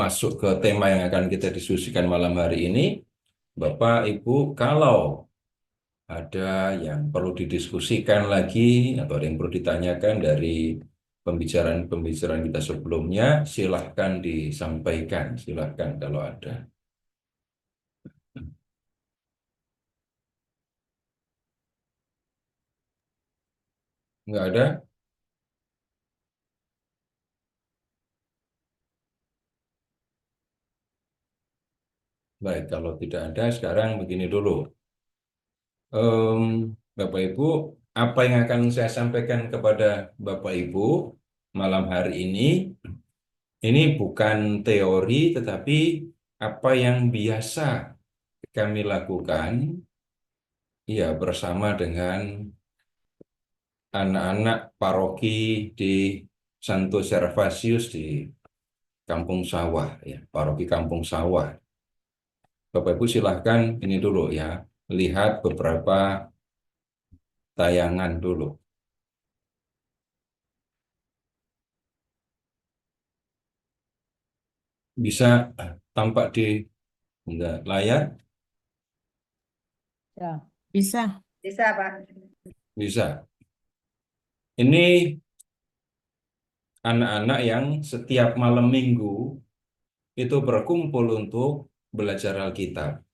masuk ke tema yang akan kita diskusikan malam hari ini, Bapak, Ibu, kalau ada yang perlu didiskusikan lagi atau ada yang perlu ditanyakan dari pembicaraan-pembicaraan kita sebelumnya, silahkan disampaikan, silahkan kalau ada. Nggak ada? Baik, kalau tidak ada, sekarang begini dulu. Em, Bapak Ibu, apa yang akan saya sampaikan kepada Bapak Ibu malam hari ini bukan teori, tetapi apa yang biasa kami lakukan, ya bersama dengan anak-anak paroki di Santo Servasius di Kampung Sawah, ya, paroki Kampung Sawah. Bapak Ibu silahkan ini dulu ya, lihat beberapa tayangan dulu. Bisa tampak di layar? Ya, bisa. Bisa, Pak. Bisa. Ini anak-anak yang setiap malam minggu itu berkumpul untuk belajar Alkitab.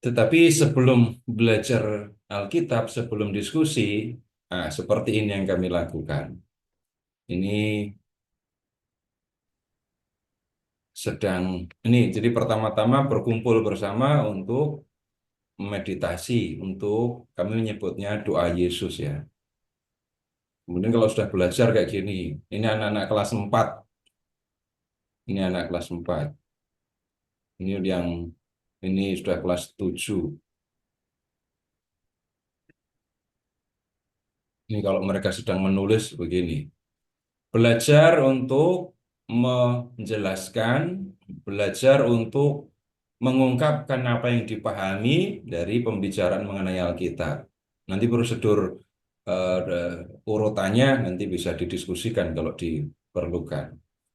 Tetapi sebelum belajar Alkitab, sebelum diskusi, nah, seperti ini yang kami lakukan. Ini sedang, ini jadi pertama-tama berkumpul bersama untuk meditasi, untuk kami menyebutnya doa Yesus ya. Kemudian kalau sudah belajar kayak gini, ini anak-anak kelas 4, ini anak kelas 4. Ini yang ini sudah kelas 7. Ini kalau mereka sedang menulis begini. Belajar untuk menjelaskan, belajar untuk mengungkapkan apa yang dipahami dari pembicaraan mengenai Alkitab. Nanti prosedur urutannya nanti bisa didiskusikan kalau diperlukan.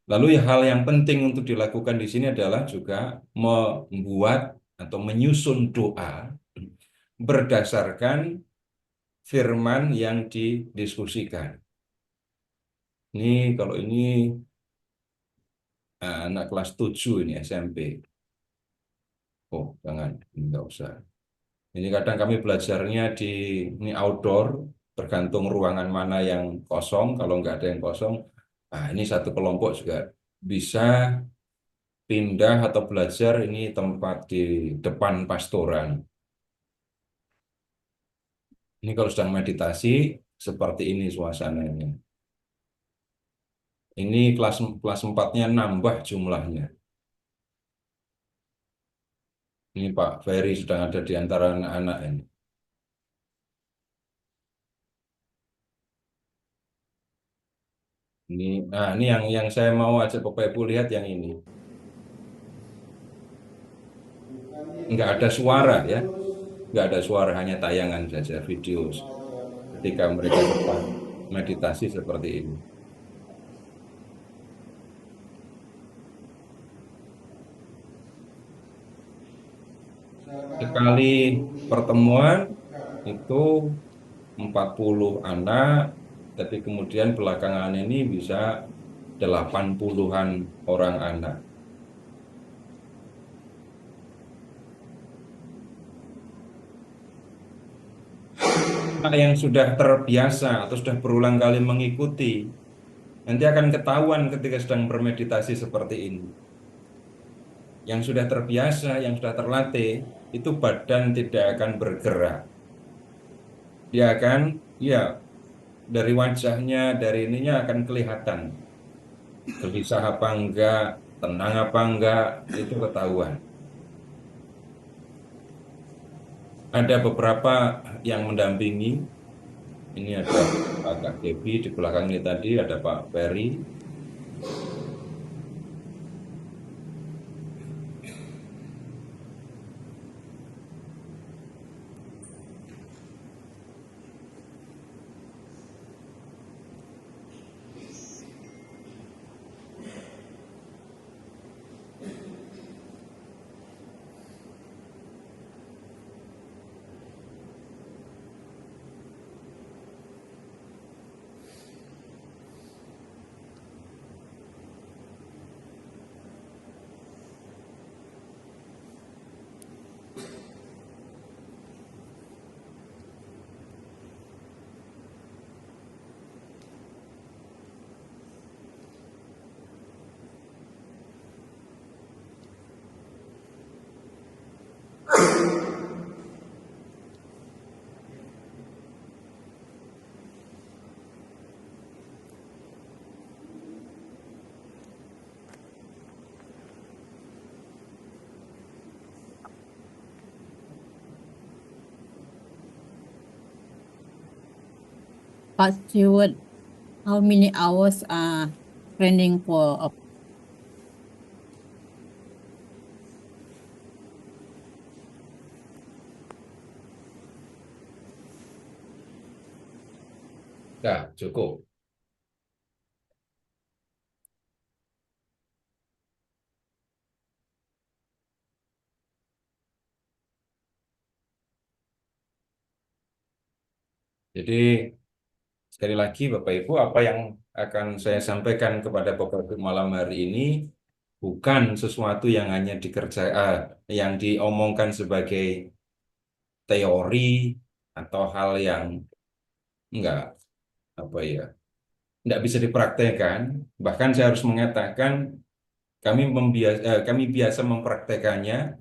Lalu hal yang penting untuk dilakukan di sini adalah juga membuat atau menyusun doa berdasarkan firman yang didiskusikan. Ini kalau ini anak kelas 7 ini SMP. Oh, jangan, ini enggak usah. Ini kadang kami belajarnya di ini outdoor, tergantung ruangan mana yang kosong. Kalau nggak ada yang kosong, nah ini satu kelompok juga bisa pindah atau belajar ini tempat di depan pastoran. Ini kalau sedang meditasi, seperti ini suasananya. Ini kelas kelas 4-nya nambah jumlahnya. Ini Pak Ferry sedang ada di antara anak-anak ini. Ini yang saya mau ajak Bapak Ibu lihat yang ini. Nggak ada suara ya, nggak ada suara, hanya tayangan saja, video ketika mereka sedang meditasi seperti ini. Sekali pertemuan itu 40 anak, tapi kemudian belakangan ini bisa 80-an orang anak. Anak yang sudah terbiasa atau sudah berulang kali mengikuti, nanti akan ketahuan ketika sedang bermeditasi seperti ini. Yang sudah terbiasa, yang sudah terlatih, itu badan tidak akan bergerak. Dia akan, ya, dari wajahnya, dari ininya akan kelihatan. Gelisah apa enggak, tenang apa enggak, itu ketahuan. Ada beberapa yang mendampingi. Ini ada Kak Debi, di belakang ini tadi ada Pak Ferry. But you would, how many hours training for a Nah, cukup. Jadi sekali lagi Bapak Ibu, apa yang akan saya sampaikan kepada Bapak Ibu malam hari ini bukan sesuatu yang hanya yang diomongkan sebagai teori atau hal yang enggak apa ya, enggak bisa dipraktekkan. Bahkan saya harus mengatakan kami biasa mempraktekannya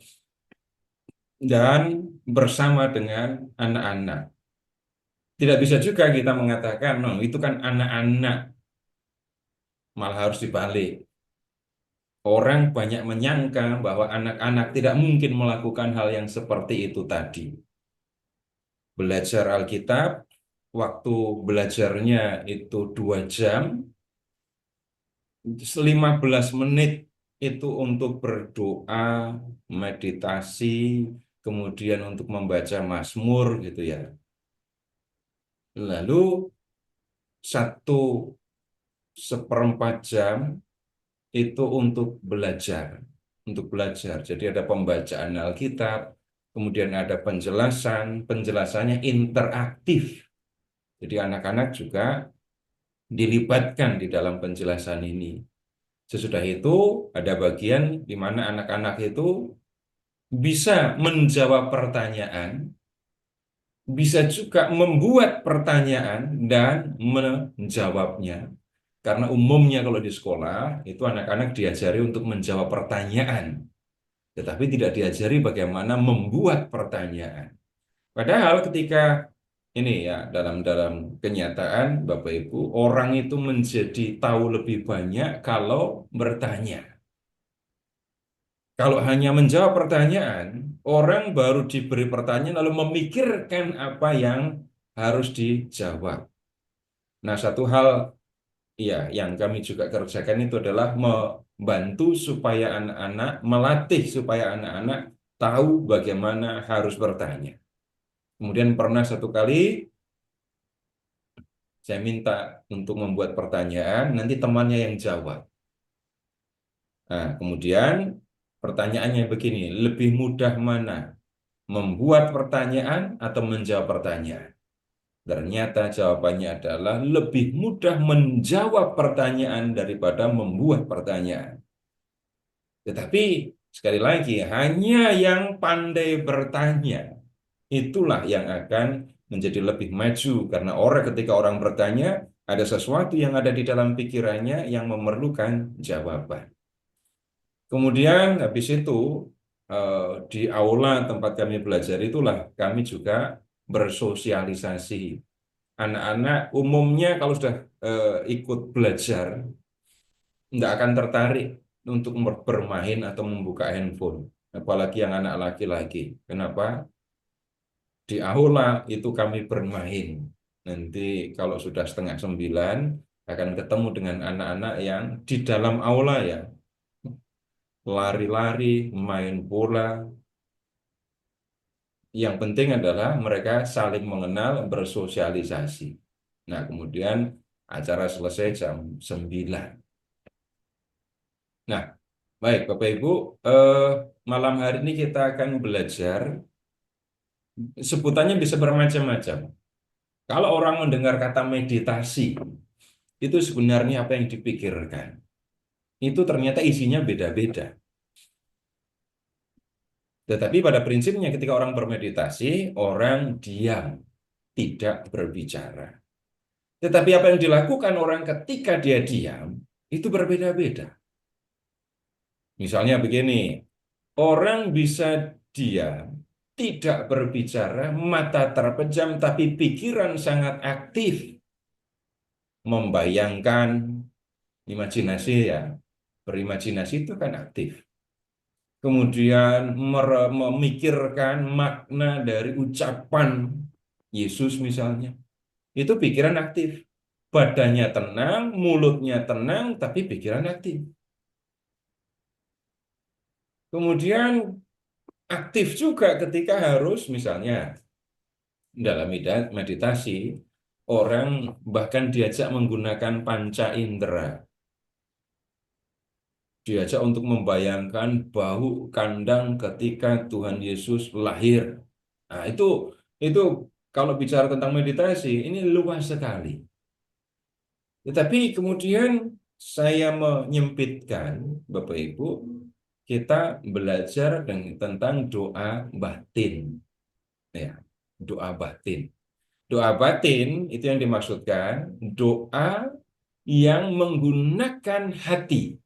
dan bersama dengan anak-anak. Tidak bisa juga kita mengatakan, no, itu kan anak-anak, malah harus dibalik. Orang banyak menyangka bahwa anak-anak tidak mungkin melakukan hal yang seperti itu tadi. Belajar Alkitab, waktu belajarnya itu 2 jam, 15 menit itu untuk berdoa, meditasi, kemudian untuk membaca Mazmur gitu ya. Lalu 1/4 jam itu untuk belajar. Jadi ada pembacaan Alkitab, kemudian ada penjelasannya interaktif. Jadi anak-anak juga dilibatkan di dalam penjelasan ini. Sesudah itu ada bagian di mana anak-anak itu bisa menjawab pertanyaan, bisa juga membuat pertanyaan dan menjawabnya. Karena umumnya kalau di sekolah itu anak-anak diajari untuk menjawab pertanyaan, tetapi tidak diajari bagaimana membuat pertanyaan. Padahal ketika ini ya dalam dalam kenyataan Bapak Ibu, orang itu menjadi tahu lebih banyak kalau bertanya. Kalau hanya menjawab pertanyaan, orang baru diberi pertanyaan lalu memikirkan apa yang harus dijawab. Nah, satu hal ya yang kami juga kerjakan itu adalah membantu supaya anak-anak, melatih supaya anak-anak tahu bagaimana harus bertanya. Kemudian pernah satu kali saya minta untuk membuat pertanyaan, nanti temannya yang jawab. Nah, kemudian pertanyaannya begini, lebih mudah mana? Membuat pertanyaan atau menjawab pertanyaan? Ternyata jawabannya adalah lebih mudah menjawab pertanyaan daripada membuat pertanyaan. Tetapi sekali lagi, hanya yang pandai bertanya itulah yang akan menjadi lebih maju karena ketika orang bertanya ada sesuatu yang ada di dalam pikirannya yang memerlukan jawaban. Kemudian habis itu di aula tempat kami belajar itulah kami juga bersosialisasi. Anak-anak umumnya kalau sudah ikut belajar nggak akan tertarik untuk bermain atau membuka handphone. Apalagi yang anak laki-laki. Kenapa? Di aula itu kami bermain. Nanti kalau sudah 8:30 akan ketemu dengan anak-anak yang di dalam aula ya. Lari-lari, main bola. Yang penting adalah mereka saling mengenal, bersosialisasi. Nah, kemudian acara selesai jam 9. Nah, baik Bapak Ibu, malam hari ini kita akan belajar, sebutannya bisa bermacam-macam. Kalau orang mendengar kata meditasi, itu sebenarnya apa yang dipikirkan. Itu ternyata isinya beda-beda. Tetapi pada prinsipnya ketika orang bermeditasi, orang diam, tidak berbicara. Tetapi apa yang dilakukan orang ketika dia diam, itu berbeda-beda. Misalnya begini, orang bisa diam, tidak berbicara, mata terpejam, tapi pikiran sangat aktif, membayangkan, imajinasi ya, berimajinasi itu kan aktif. Kemudian memikirkan makna dari ucapan Yesus misalnya. Itu pikiran aktif. Badannya tenang, mulutnya tenang, tapi pikiran aktif. Kemudian aktif juga ketika harus misalnya dalam meditasi, orang bahkan diajak menggunakan panca indera. Diajak untuk membayangkan bahu kandang ketika Tuhan Yesus lahir. Nah, itu kalau bicara tentang meditasi, ini luas sekali. Tetapi kemudian saya menyempitkan, Bapak Ibu, kita belajar tentang doa batin. Ya, doa batin. Doa batin itu yang dimaksudkan doa yang menggunakan hati.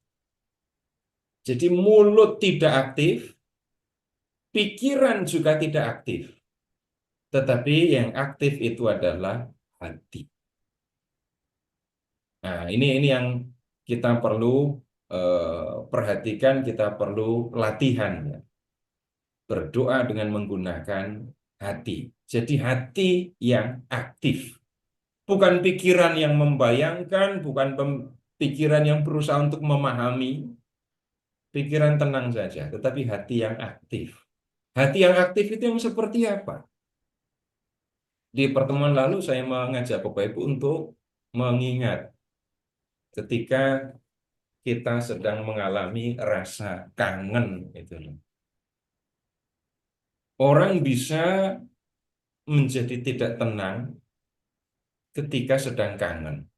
Jadi mulut tidak aktif, pikiran juga tidak aktif. Tetapi yang aktif itu adalah hati. Nah, ini yang kita perlu perhatikan, kita perlu latihan ya. Berdoa dengan menggunakan hati. Jadi hati yang aktif. Bukan pikiran yang membayangkan, bukan pikiran yang berusaha untuk memahami, pikiran tenang saja, tetapi hati yang aktif. Hati yang aktif itu yang seperti apa? Di pertemuan lalu saya mengajak Bapak Ibu untuk mengingat ketika kita sedang mengalami rasa kangen itu. Orang bisa menjadi tidak tenang ketika sedang kangen.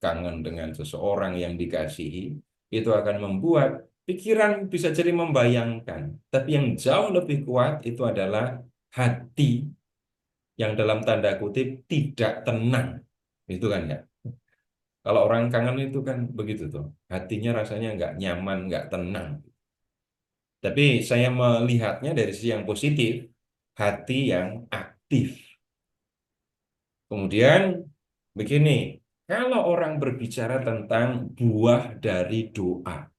Kangen dengan seseorang yang dikasihi, itu akan membuat pikiran bisa jadi membayangkan. Tapi yang jauh lebih kuat itu adalah hati yang dalam tanda kutip tidak tenang. Itu kan ya. Kalau orang kangen itu kan begitu tuh. Hatinya rasanya nggak nyaman, nggak tenang. Tapi saya melihatnya dari sisi yang positif, hati yang aktif. Kemudian begini, kalau orang berbicara tentang buah dari doa,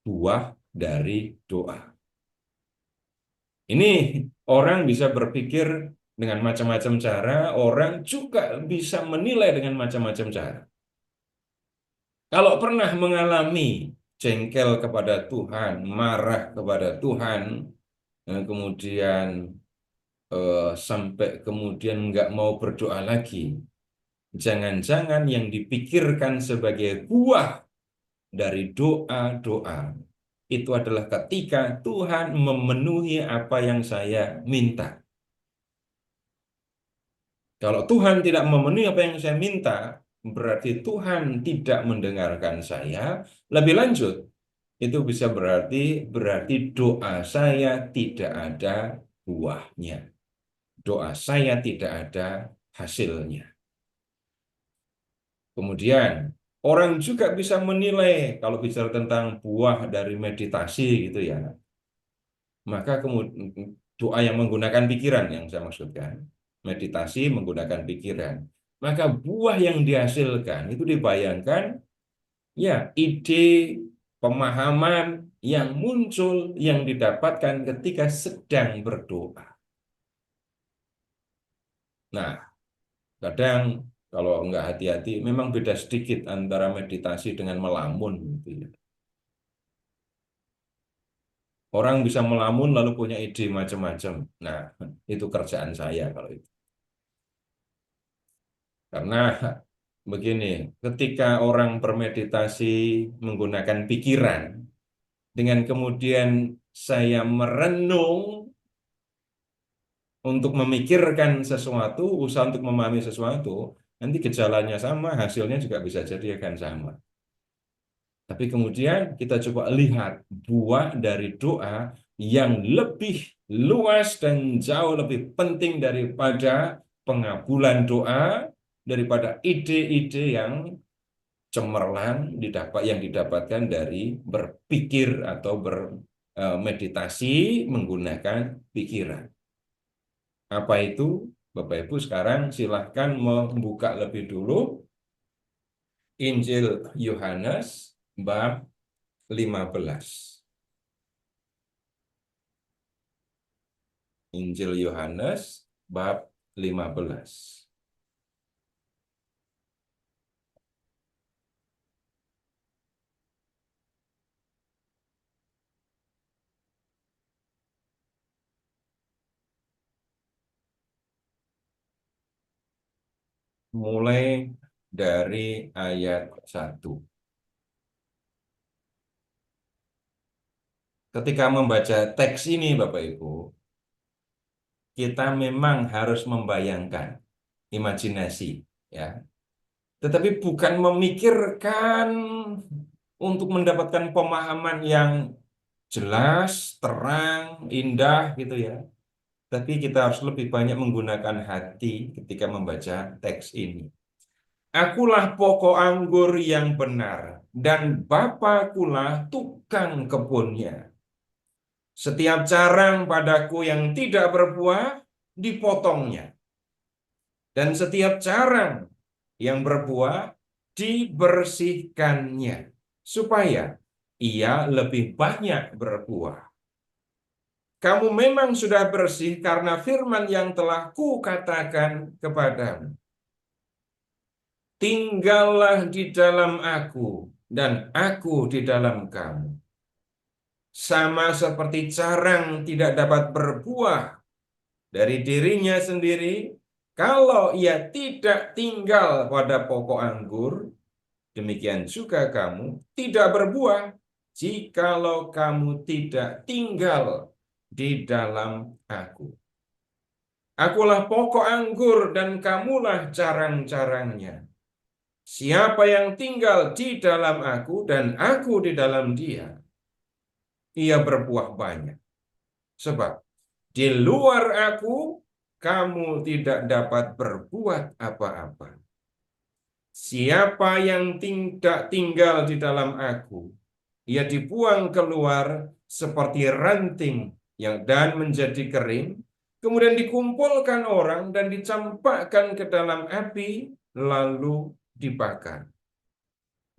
buah dari doa. Ini orang bisa berpikir dengan macam-macam cara, orang juga bisa menilai dengan macam-macam cara. Kalau pernah mengalami jengkel kepada Tuhan, marah kepada Tuhan, kemudian sampai kemudian nggak mau berdoa lagi, jangan-jangan yang dipikirkan sebagai buah dari doa-doa itu adalah ketika Tuhan memenuhi apa yang saya minta. Kalau Tuhan tidak memenuhi apa yang saya minta, berarti Tuhan tidak mendengarkan saya. Lebih lanjut, itu bisa berarti doa saya tidak ada buahnya. Doa saya tidak ada hasilnya. Kemudian orang juga bisa menilai kalau bicara tentang buah dari meditasi gitu ya. Maka kemudian doa yang menggunakan pikiran yang saya maksudkan. Meditasi menggunakan pikiran. Maka buah yang dihasilkan itu dibayangkan ya ide, pemahaman yang muncul yang didapatkan ketika sedang berdoa. Nah, kadang kalau nggak hati-hati memang beda sedikit antara meditasi dengan melamun gitu ya. Orang bisa melamun lalu punya ide macam-macam. Nah, itu kerjaan saya kalau itu. Karena begini, ketika orang bermeditasi menggunakan pikiran, dengan kemudian saya merenung untuk memikirkan sesuatu, usaha untuk memahami sesuatu, nanti gejalanya sama, hasilnya juga bisa jadi akan sama. Tapi kemudian kita coba lihat buah dari doa yang lebih luas dan jauh lebih penting daripada pengabulan doa, daripada ide-ide yang cemerlang yang didapatkan dari berpikir atau bermeditasi menggunakan pikiran. Apa itu? Bapak Ibu sekarang silahkan membuka lebih dulu Injil Yohanes bab 15. Injil Yohanes bab 15. mulai dari ayat 1. Ketika membaca teks ini, Bapak Ibu, kita memang harus membayangkan imajinasi, ya. Tetapi bukan memikirkan untuk mendapatkan pemahaman yang jelas, terang, indah gitu ya. Tapi kita harus lebih banyak menggunakan hati ketika membaca teks ini. Akulah pokok anggur yang benar, dan Bapakulah tukang kebunnya. Setiap carang padaku yang tidak berbuah, dipotongnya. Dan setiap carang yang berbuah, dibersihkannya. Supaya ia lebih banyak berbuah. Kamu memang sudah bersih karena firman yang telah kukatakan kepadamu. Tinggallah di dalam aku, dan aku di dalam kamu. Sama seperti carang tidak dapat berbuah dari dirinya sendiri, kalau ia tidak tinggal pada pokok anggur, demikian juga kamu tidak berbuah, jikalau kamu tidak tinggal di dalam aku. Akulah pokok anggur dan kamulah carang-carangnya. Siapa yang tinggal di dalam aku dan aku di dalam dia, ia berbuah banyak. Sebab di luar aku, kamu tidak dapat berbuat apa-apa. Siapa yang tidak tinggal di dalam aku, ia dibuang keluar seperti ranting dan menjadi kering, kemudian dikumpulkan orang dan dicampakkan ke dalam api, lalu dibakar.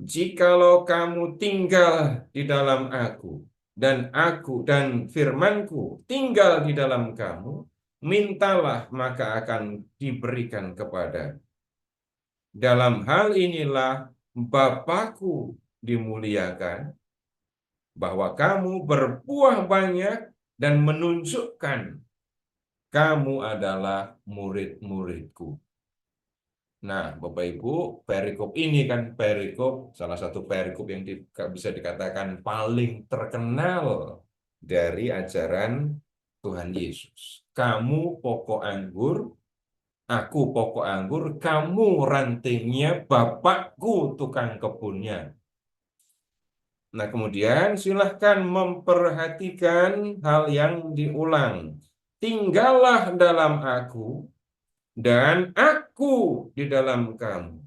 Jikalau kamu tinggal di dalam aku dan firmanku tinggal di dalam kamu, mintalah maka akan diberikan kepada. Dalam hal inilah Bapakku dimuliakan, bahwa kamu berbuah banyak dan menunjukkan kamu adalah murid-muridku. Nah, Bapak Ibu, perikop ini kan salah satu perikop yang bisa dikatakan paling terkenal dari ajaran Tuhan Yesus. Kamu pokok anggur, aku pokok anggur, kamu rantingnya, Bapakku tukang kebunnya. Nah, kemudian silahkan memperhatikan hal yang diulang. Tinggallah dalam aku, dan aku di dalam kamu.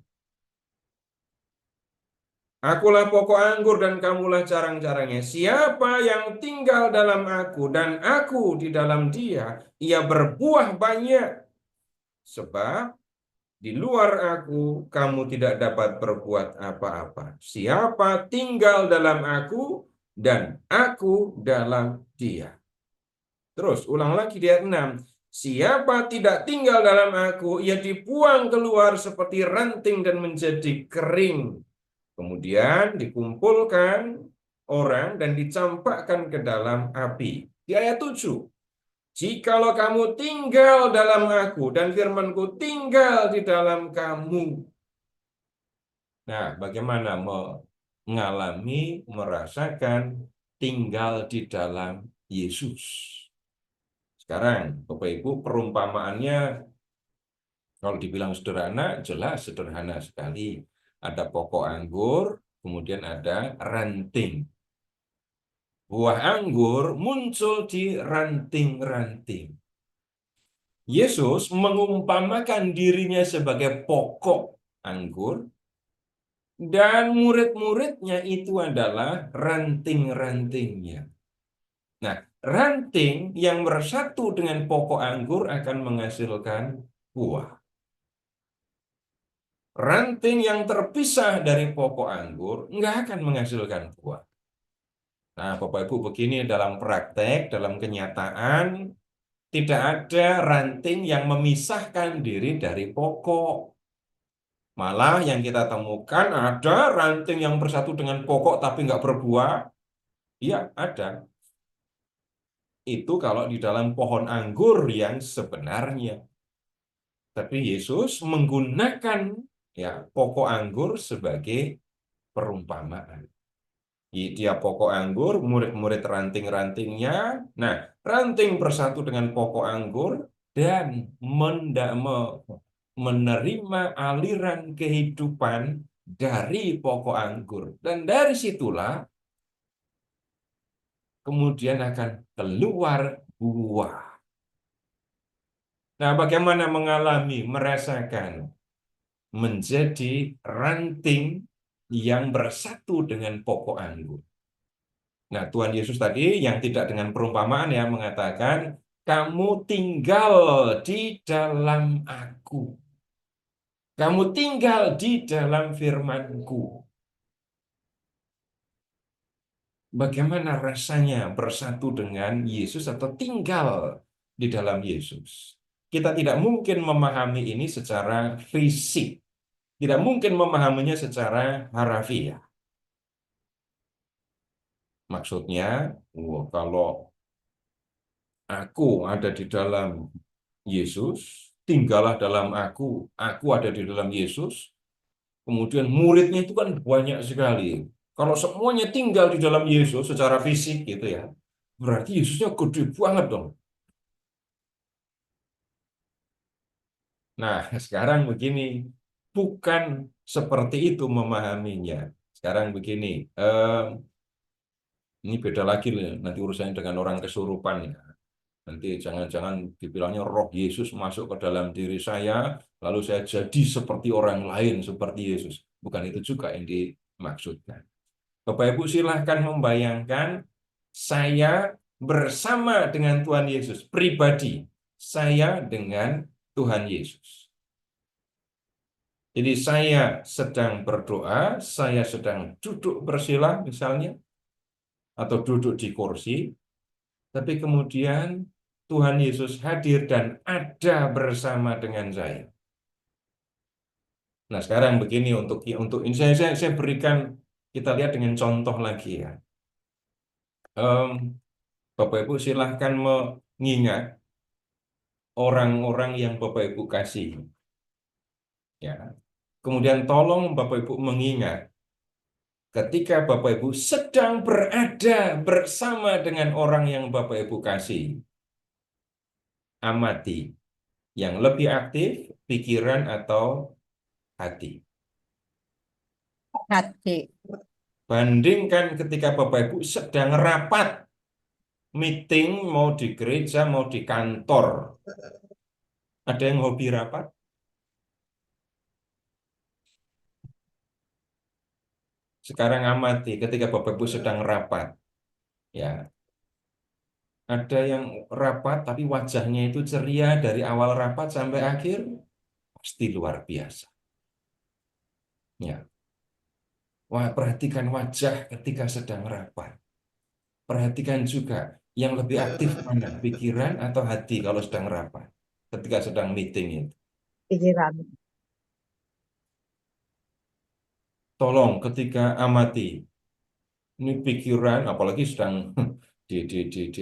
Akulah pokok anggur dan kamulah carang-carangnya. Siapa yang tinggal dalam aku dan aku di dalam dia, ia berbuah banyak. Sebab di luar aku, kamu tidak dapat berbuat apa-apa. Siapa tinggal dalam aku dan aku dalam dia. Terus ulang lagi di ayat 6. Siapa tidak tinggal dalam aku, ia dibuang keluar seperti ranting dan menjadi kering. Kemudian dikumpulkan orang dan dicampakkan ke dalam api. Di ayat 7. Jikalau kamu tinggal dalam aku dan firmanku tinggal di dalam kamu. Nah, bagaimana mengalami, merasakan tinggal di dalam Yesus? Sekarang, Bapak Ibu, perumpamaannya kalau dibilang sederhana, jelas sederhana sekali. Ada pokok anggur, kemudian ada ranting. Buah anggur muncul di ranting-ranting. Yesus mengumpamakan dirinya sebagai pokok anggur, dan murid-muridnya itu adalah ranting-rantingnya. Nah, ranting yang bersatu dengan pokok anggur akan menghasilkan buah. Ranting yang terpisah dari pokok anggur nggak akan menghasilkan buah. Nah, Bapak Ibu, begini dalam praktek, dalam kenyataan, tidak ada ranting yang memisahkan diri dari pokok. Malah yang kita temukan ada ranting yang bersatu dengan pokok tapi nggak berbuah. Iya, ada. Itu kalau di dalam pohon anggur yang sebenarnya. Tapi Yesus menggunakan ya pokok anggur sebagai perumpamaan. Dia pokok anggur, murid-murid ranting-rantingnya. Nah, ranting bersatu dengan pokok anggur dan menerima aliran kehidupan dari pokok anggur. Dan dari situlah kemudian akan keluar buah. Nah, bagaimana merasakan menjadi ranting yang bersatu dengan pokok anggur. Nah, Tuhan Yesus tadi yang tidak dengan perumpamaan ya mengatakan, kamu tinggal di dalam aku. Kamu tinggal di dalam firman-Ku. Bagaimana rasanya bersatu dengan Yesus atau tinggal di dalam Yesus? Kita tidak mungkin memahami ini secara fisik. Tidak mungkin memahaminya secara harafiah. Maksudnya, kalau aku ada di dalam Yesus, tinggallah dalam aku ada di dalam Yesus, kemudian muridnya itu kan banyak sekali. Kalau semuanya tinggal di dalam Yesus secara fisik gitu ya, berarti Yesusnya gede banget dong. Nah, sekarang begini, bukan seperti itu memahaminya. Sekarang begini, ini beda lagi nanti urusannya dengan orang kesurupan ya. Nanti jangan-jangan dibilangnya roh Yesus masuk ke dalam diri saya, lalu saya jadi seperti orang lain, seperti Yesus. Bukan itu juga yang dimaksudkan. Bapak Ibu silahkan membayangkan saya bersama dengan Tuhan Yesus, pribadi. Saya dengan Tuhan Yesus. Jadi saya sedang berdoa, saya sedang duduk bersila misalnya, atau duduk di kursi, tapi kemudian Tuhan Yesus hadir dan ada bersama dengan saya. Nah, sekarang begini untuk ini saya berikan, kita lihat dengan contoh lagi ya. Bapak Ibu silahkan mengingat orang-orang yang Bapak Ibu kasih. Ya. Kemudian tolong Bapak Ibu mengingat ketika Bapak Ibu sedang berada bersama dengan orang yang Bapak Ibu kasih. Amati yang lebih aktif, pikiran atau hati. Hati. Bandingkan ketika Bapak Ibu sedang rapat, meeting, mau di gereja, mau di kantor. Ada yang hobi rapat? Sekarang amati ketika Bapak Ibu sedang rapat. Ya, ada yang rapat tapi wajahnya itu ceria dari awal rapat sampai akhir, pasti luar biasa. Ya. Wah, perhatikan wajah ketika sedang rapat. Perhatikan juga yang lebih aktif mana, pikiran atau hati kalau sedang rapat, ketika sedang meeting itu. Pikiran. Tolong ketika amati, ini pikiran, apalagi sedang di, di, di, di,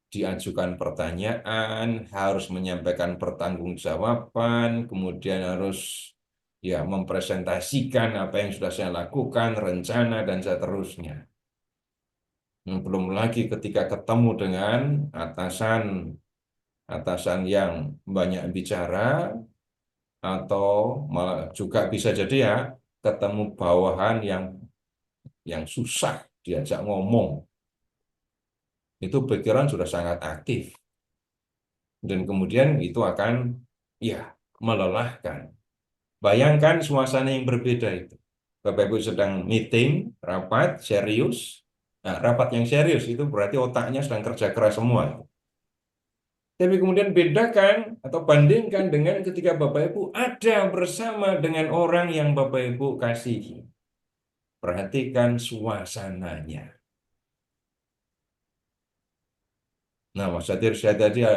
diajukan pertanyaan, harus menyampaikan pertanggungjawaban, kemudian harus ya mempresentasikan apa yang sudah saya lakukan, rencana dan seterusnya. Belum lagi ketika ketemu dengan atasan atasan yang banyak bicara atau malah juga bisa jadi ya ketemu bawahan yang susah diajak ngomong. Itu pikiran sudah sangat aktif. Dan kemudian itu akan ya melelahkan. Bayangkan suasana yang berbeda itu. Bapak Ibu sedang meeting, rapat, serius. Nah, rapat yang serius itu berarti otaknya sedang kerja keras semua. Tapi kemudian bedakan atau bandingkan dengan ketika Bapak Ibu ada bersama dengan orang yang Bapak Ibu kasihi. Perhatikan suasananya. Nah, Mas Sadir, saya tadi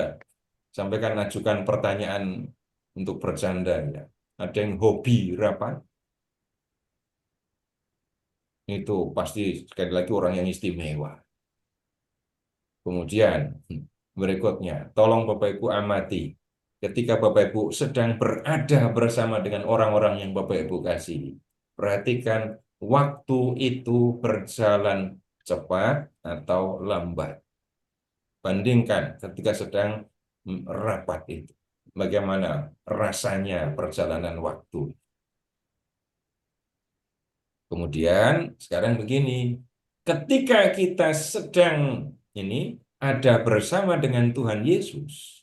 sampaikan ajukan pertanyaan untuk bercanda ya. Ada yang hobi rapat? Itu pasti sekali lagi orang yang istimewa. Kemudian berikutnya, tolong Bapak Ibu amati. ketika Bapak Ibu sedang berada bersama dengan orang-orang yang Bapak Ibu kasihi. Perhatikan waktu itu berjalan cepat atau lambat. Bandingkan ketika sedang rapat itu. Bagaimana rasanya perjalanan waktu. Kemudian sekarang begini, ketika kita sedang ini ada bersama dengan Tuhan Yesus,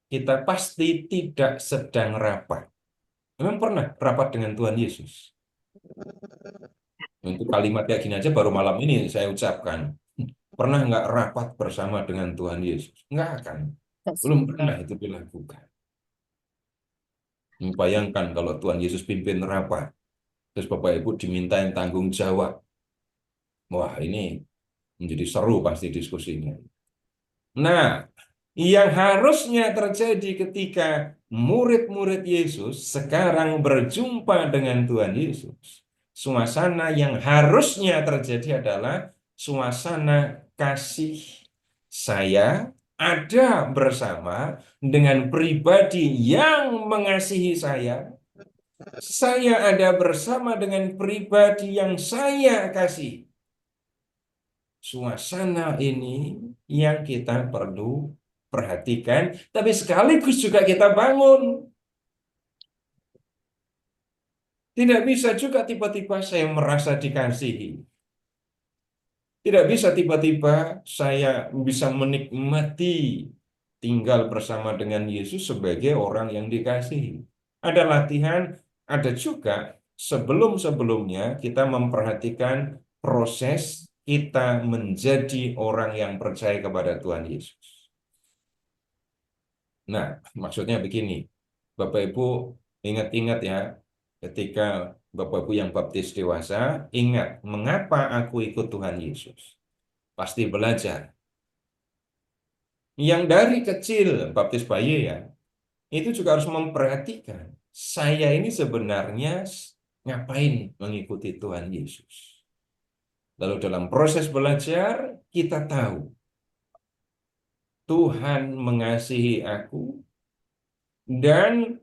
kita pasti tidak sedang rapat. Memang pernah rapat dengan Tuhan Yesus? Untuk kalimat kayak gini aja baru malam ini saya ucapkan. Pernah nggak rapat bersama dengan Tuhan Yesus? Nggak akan. That's Belum pernah itu dilakukan. Bayangkan kalau Tuhan Yesus pimpin rapat, terus Bapak Ibu dimintain tanggung jawab. Wah, ini menjadi seru pasti diskusinya. Nah, yang harusnya terjadi ketika murid-murid Yesus sekarang berjumpa dengan Tuhan Yesus. Suasana yang harusnya terjadi adalah suasana kasih. Saya ada bersama dengan pribadi yang mengasihi saya. Saya ada bersama dengan pribadi yang saya kasih. Suasana ini yang kita perlu perhatikan, tapi sekaligus juga kita bangun. Tidak bisa juga tiba-tiba saya merasa dikasihi. Tidak bisa tiba-tiba saya bisa menikmati tinggal bersama dengan Yesus sebagai orang yang dikasihi. Ada latihan, ada juga sebelum-sebelumnya kita memperhatikan proses kita menjadi orang yang percaya kepada Tuhan Yesus. Nah, maksudnya begini, Bapak Ibu ingat-ingat ya, ketika Bapak Ibu yang baptis dewasa, ingat mengapa aku ikut Tuhan Yesus. Pasti belajar. Yang dari kecil, baptis bayi ya, itu juga harus memperhatikan, saya ini sebenarnya ngapain mengikuti Tuhan Yesus. Lalu dalam proses belajar, kita tahu, Tuhan mengasihi aku, dan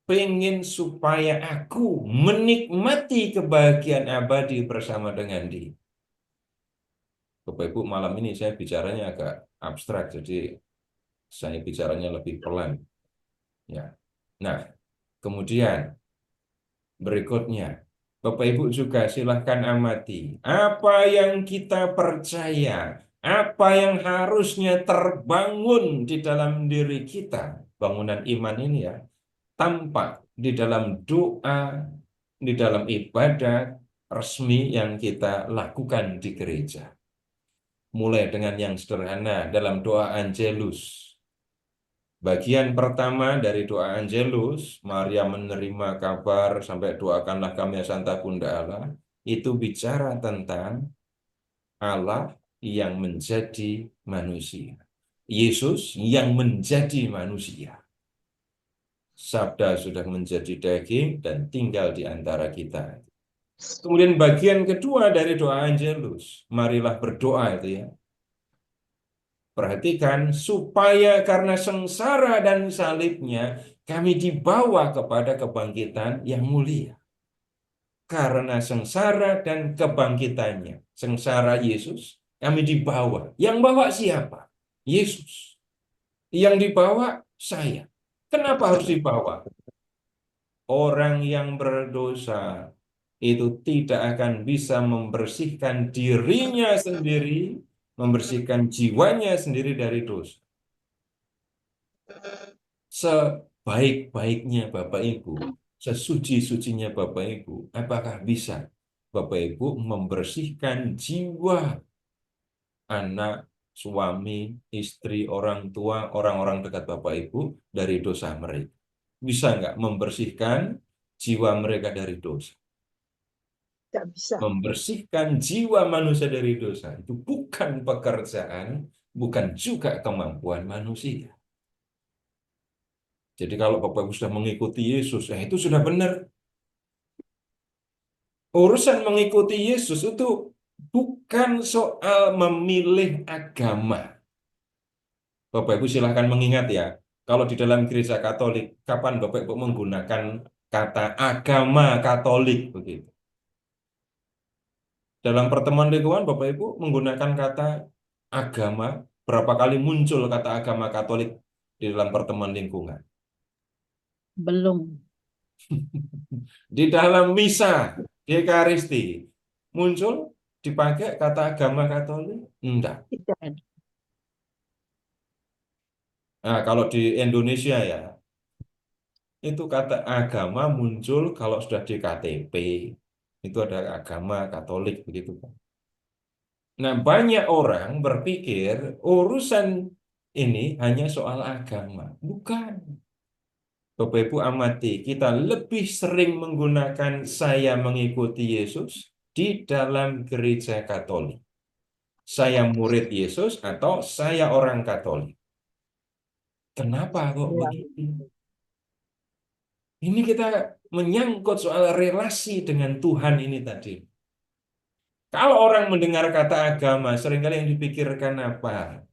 pengen supaya aku menikmati kebahagiaan abadi bersama dengan Dia. Bapak Ibu, malam ini saya bicaranya agak abstrak, jadi saya bicaranya lebih pelan. Ya. Nah, kemudian berikutnya, Bapak Ibu juga silahkan amati apa yang kita percaya, apa yang harusnya terbangun di dalam diri kita, bangunan iman ini ya, tampak di dalam doa, di dalam ibadat resmi yang kita lakukan di gereja. Mulai dengan yang sederhana dalam doa Angelus. Bagian pertama dari doa Angelus, Maria menerima kabar sampai doakanlah kami ya Santa Bunda Allah, itu bicara tentang Allah yang menjadi manusia. Yesus yang menjadi manusia. Sabda sudah menjadi daging dan tinggal di antara kita. Kemudian bagian kedua dari doa Angelus, marilah berdoa itu ya. Perhatikan, supaya karena sengsara dan salibnya, kami dibawa kepada kebangkitan yang mulia. Karena sengsara dan kebangkitannya, sengsara Yesus, kami dibawa. Yang bawa siapa? Yesus. Yang dibawa saya. Kenapa harus dibawa? Orang yang berdosa itu tidak akan bisa membersihkan dirinya sendiri, membersihkan jiwanya sendiri dari dosa. Sebaik-baiknya Bapak Ibu, sesuci-sucinya Bapak Ibu, apakah bisa Bapak Ibu membersihkan jiwa anak, suami, istri, orang tua, orang-orang dekat Bapak Ibu dari dosa mereka? Bisa nggak membersihkan jiwa mereka dari dosa? Tidak bisa. Membersihkan jiwa manusia dari dosa itu bukan pekerjaan, bukan juga kemampuan manusia. Jadi kalau Bapak Ibu sudah mengikuti Yesus, itu sudah benar. Urusan mengikuti Yesus itu bukan soal memilih agama. Bapak Ibu silahkan mengingat ya, Kalau di dalam gereja Katolik, kapan Bapak Ibu menggunakan kata agama Katolik begitu? Dalam pertemuan lingkungan Bapak Ibu menggunakan kata agama, berapa kali muncul kata agama Katolik di dalam pertemuan lingkungan? Belum. Di dalam misa, di Ekaristi, muncul dipakai kata agama Katolik? Enggak. Tidak. Nah, kalau di Indonesia ya, itu kata agama muncul kalau sudah di KTP. Itu ada agama Katolik begitu kan. Nah, banyak orang berpikir urusan ini hanya soal agama. Bukan. Bapak Ibu amati, kita lebih sering menggunakan saya mengikuti Yesus di dalam gereja Katolik. Saya murid Yesus atau saya orang Katolik. Kenapa kok Saya begitu? Ini kita menyangkut soal relasi dengan Tuhan ini tadi. Kalau orang mendengar kata agama, seringkali yang dipikirkan apa?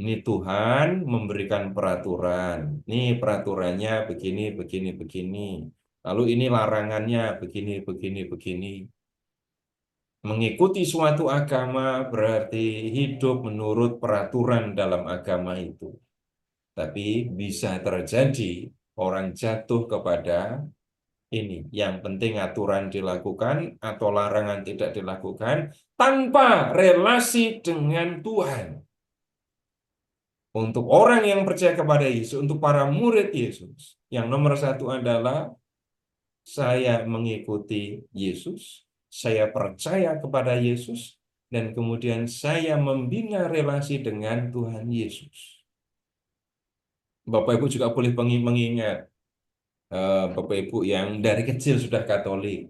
Ini Tuhan memberikan peraturan. Ini peraturannya begini, begini, begini. Lalu ini larangannya begini, begini, begini. Mengikuti suatu agama berarti hidup menurut peraturan dalam agama itu. Tapi bisa terjadi orang jatuh kepada ini. Yang penting aturan dilakukan atau larangan tidak dilakukan tanpa relasi dengan Tuhan. Untuk orang yang percaya kepada Yesus, untuk para murid Yesus, yang nomor satu adalah saya mengikuti Yesus, saya percaya kepada Yesus, dan kemudian saya membina relasi dengan Tuhan Yesus. Bapak Ibu juga boleh mengingat Bapak Ibu yang dari kecil sudah Katolik.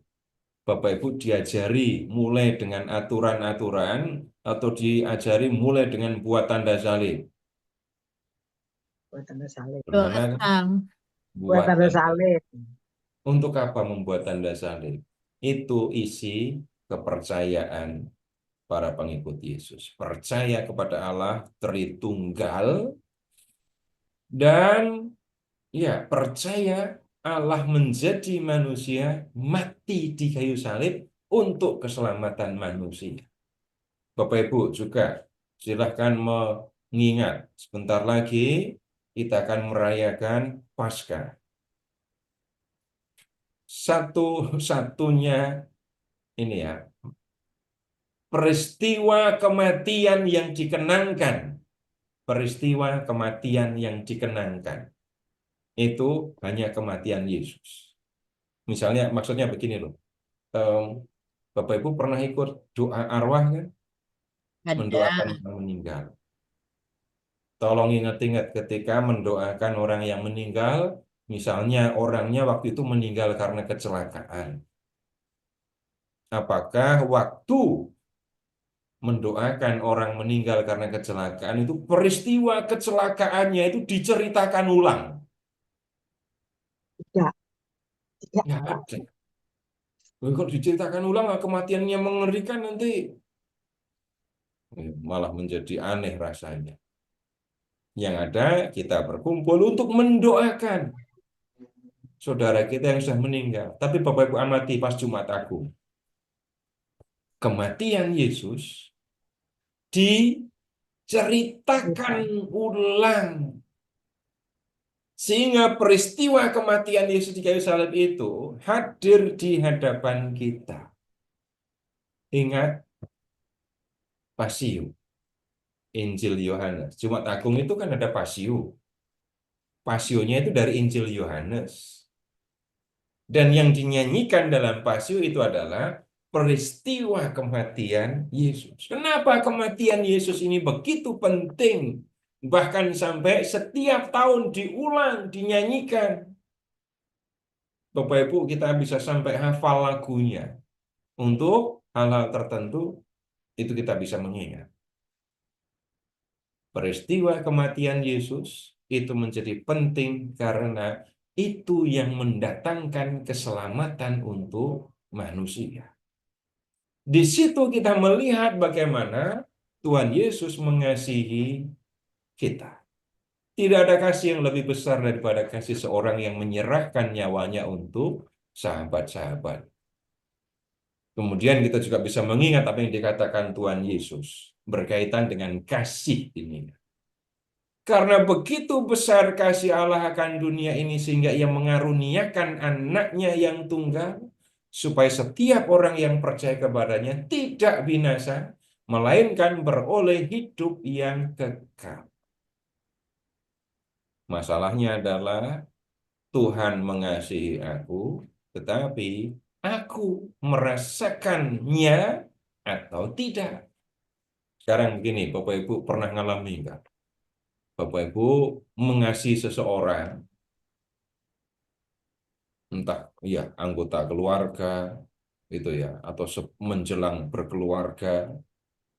Bapak Ibu diajari mulai dengan aturan-aturan atau diajari mulai dengan buat tanda salib. buat tanda salib. Bagaimana Buat buat tanda tanda? salib. Untuk apa membuat tanda salib? Itu isi kepercayaan para pengikut Yesus. Percaya kepada Allah Tritunggal dan ya percaya Allah menjadi manusia, mati di kayu salib untuk keselamatan manusia. Bapak Ibu juga silahkan mengingat sebentar lagi kita akan merayakan Paskah. Satu-satunya ini ya, peristiwa kematian yang dikenangkan, peristiwa kematian yang dikenangkan itu hanya kematian Yesus. Misalnya, maksudnya begini loh, Bapak Ibu pernah ikut doa arwah kan? Mendoakan Ada. orang meninggal. Tolong ingat-ingat ketika mendoakan orang yang meninggal, misalnya orangnya waktu itu meninggal karena kecelakaan. Apakah waktu mendoakan orang meninggal karena kecelakaan itu peristiwa kecelakaannya itu diceritakan ulang? Tidak. Tidak. Nggak ada. Kalau diceritakan ulang kematiannya mengerikan nanti malah menjadi aneh rasanya. Yang ada kita berkumpul untuk mendoakan saudara kita yang sudah meninggal. Tapi Bapak Ibu amati pas Jumat Agung, kematian Yesus diceritakan ulang. Sehingga peristiwa kematian Yesus di kayu salib itu hadir di hadapan kita. Ingat Pasio, Injil Yohanes. Jumat Agung itu kan ada Pasio. Pasionya itu dari Injil Yohanes. Dan yang dinyanyikan dalam Pasio itu adalah peristiwa kematian Yesus. Kenapa kematian Yesus ini begitu penting? Bahkan sampai setiap tahun diulang, dinyanyikan. Bapak Ibu kita bisa sampai hafal lagunya. Untuk hal-hal tertentu itu kita bisa mengingat. Peristiwa kematian Yesus itu menjadi penting karena itu yang mendatangkan keselamatan untuk manusia. Di situ kita melihat bagaimana Tuhan Yesus mengasihi kita. Tidak ada kasih yang lebih besar daripada kasih seorang yang menyerahkan nyawanya untuk sahabat-sahabat. Kemudian kita juga bisa mengingat apa yang dikatakan Tuhan Yesus berkaitan dengan kasih ini. Karena begitu besar kasih Allah akan dunia ini sehingga Ia mengaruniakan anaknya yang tunggal, supaya setiap orang yang percaya kepadanya tidak binasa, melainkan beroleh hidup yang kekal. Masalahnya adalah Tuhan mengasihi aku, tetapi aku merasakannya atau tidak. Sekarang begini, Bapak Ibu pernah ngalami enggak? Bapak Ibu mengasihi seseorang, entah ya anggota keluarga, itu ya, atau menjelang berkeluarga,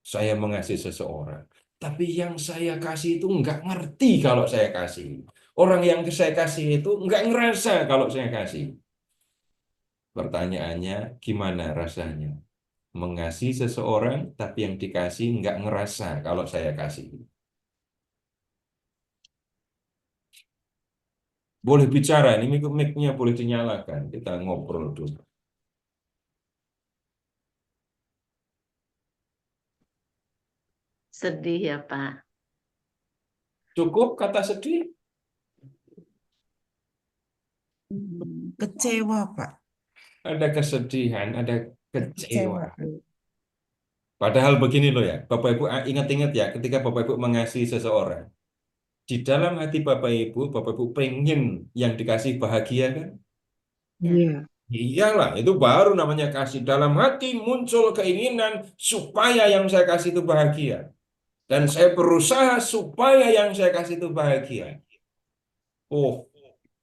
saya mengasihi seseorang. Tapi yang saya kasih itu nggak ngerti kalau saya kasih. Orang yang saya kasih itu nggak ngerasa kalau saya kasih. Pertanyaannya, gimana rasanya? Mengasihi seseorang, tapi yang dikasih nggak ngerasa kalau saya kasih. Boleh bicara, ini mic-nya boleh dinyalakan. Kita ngobrol dulu. Sedih ya, Pak. Cukup kata sedih? Kecewa, Pak. Ada kesedihan, ada Kecewa. kecewa. Padahal begini loh ya, Bapak Ibu ingat-ingat ya, ketika Bapak Ibu mengasihi seseorang, di dalam hati Bapak Ibu pengen yang dikasih bahagia kan? Iya. Iyalah, itu baru namanya kasih. Dalam hati muncul keinginan supaya yang saya kasih itu bahagia. Dan saya berusaha supaya yang saya kasih itu bahagia. Oh,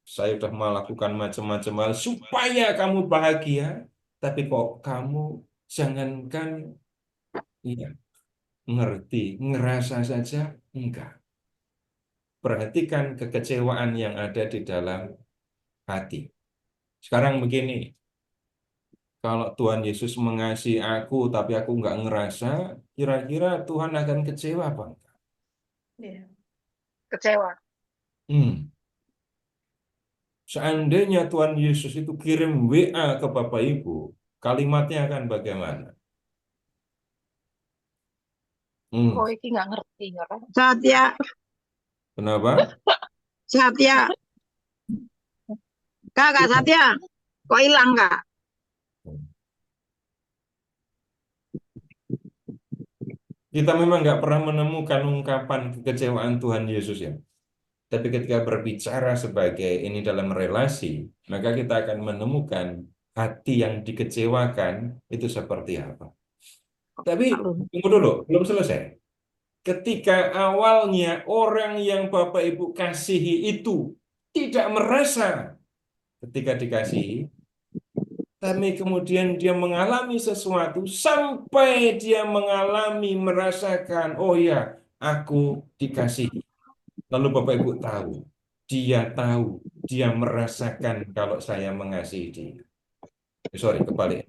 saya sudah melakukan macam-macam hal supaya kamu bahagia, tapi kok kamu jangankan iya, ngerti, ngerasa saja enggak. Perhatikan kekecewaan yang ada di dalam hati. Sekarang begini, kalau Tuhan Yesus mengasihi aku, tapi aku nggak ngerasa, kira-kira Tuhan akan kecewa apa enggak? Iya. Kecewa. Hmm. Seandainya Tuhan Yesus itu kirim WA ke Bapak Ibu, kalimatnya akan bagaimana? Oh, iki nggak ngerti, nggak kan? Satya, Kenapa? Satya, Kak Satya, kok hilang Kak? Kita memang nggak pernah menemukan ungkapan kekecewaan Tuhan Yesus ya. Tapi ketika berbicara sebagai ini dalam relasi, maka kita akan menemukan hati yang dikecewakan itu seperti apa. Tapi tunggu dulu, belum selesai. Ketika awalnya orang yang Bapak Ibu kasihi itu tidak merasa ketika dikasihi, tapi kemudian dia mengalami sesuatu sampai dia mengalami merasakan, oh ya, aku dikasihi. Lalu Bapak Ibu tahu, dia merasakan kalau saya mengasihi dia. Sorry, kebalik.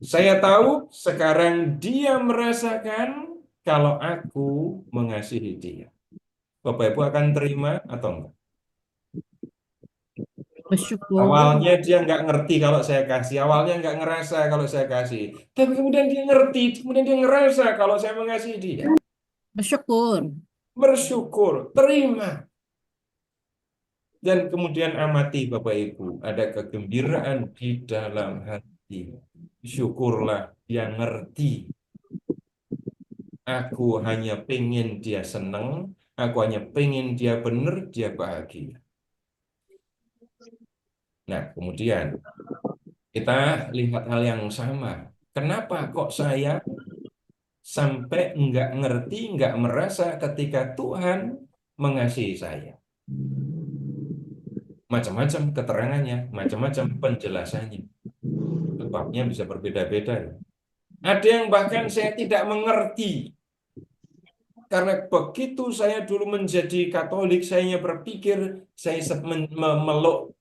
Saya tahu sekarang dia merasakan kalau aku mengasihi dia. Bapak Ibu akan terima atau enggak? Bersyukur. Awalnya dia nggak ngerti kalau saya kasih, awalnya nggak ngerasa kalau saya kasih. Tapi kemudian dia ngerti, kemudian dia ngerasa kalau saya mengasihi dia. Bersyukur. Bersyukur, terima. Dan kemudian amati Bapak Ibu, ada kegembiraan di dalam hati. Syukurlah dia ngerti. Aku hanya pengen dia senang, aku hanya pengen dia benar, dia bahagia. Nah, kemudian kita lihat hal yang sama. Kenapa kok saya sampai nggak ngerti, nggak merasa ketika Tuhan mengasihi saya? Macam-macam keterangannya, macam-macam penjelasannya. Sebabnya bisa berbeda-beda. Ada yang bahkan saya tidak mengerti. Karena begitu saya dulu menjadi Katolik, saya berpikir saya memeluk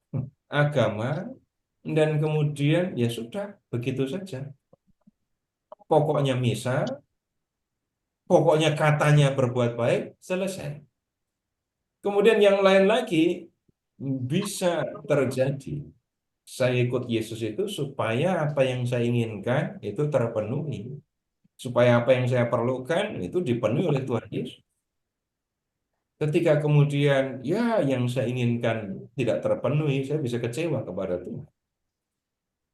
agama, dan kemudian ya sudah, begitu saja. Pokoknya misa, pokoknya katanya berbuat baik, selesai. Kemudian yang lain lagi bisa terjadi. Saya ikut Yesus itu supaya apa yang saya inginkan itu terpenuhi. Supaya apa yang saya perlukan itu dipenuhi oleh Tuhan Yesus. Ketika kemudian ya yang saya inginkan tidak terpenuhi, saya bisa kecewa kepada Tuhan.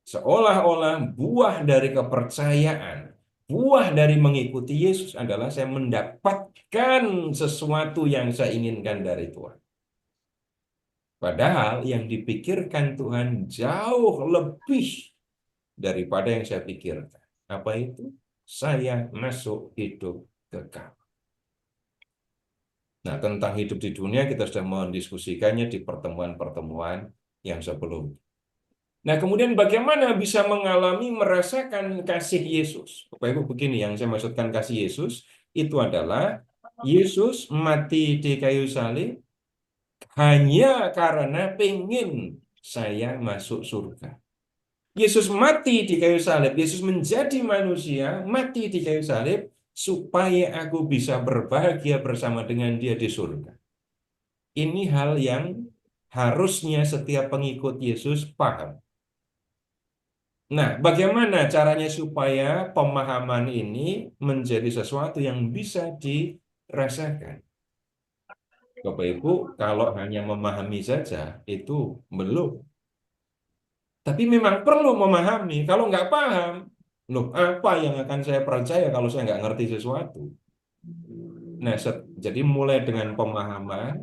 Seolah-olah buah dari kepercayaan, buah dari mengikuti Yesus adalah saya mendapatkan sesuatu yang saya inginkan dari Tuhan. Padahal yang dipikirkan Tuhan jauh lebih daripada yang saya pikirkan. Apa itu? Saya masuk hidup kekal. Nah, tentang hidup di dunia kita sudah mendiskusikannya di pertemuan-pertemuan yang sebelumnya. Nah, kemudian bagaimana bisa merasakan kasih Yesus? Bapak Ibu, begini yang saya maksudkan kasih Yesus, itu adalah Yesus mati di kayu salib hanya karena pengen saya masuk surga. Yesus mati di kayu salib, Yesus menjadi manusia, mati di kayu salib, supaya aku bisa berbahagia bersama dengan Dia di surga. Ini hal yang harusnya setiap pengikut Yesus paham. Nah, bagaimana caranya supaya pemahaman ini menjadi sesuatu yang bisa dirasakan? Bapak Ibu, kalau hanya memahami saja, itu belum. Tapi memang perlu memahami. Kalau nggak paham, loh apa yang akan saya percaya kalau saya nggak ngerti sesuatu? Nah, jadi mulai dengan pemahaman,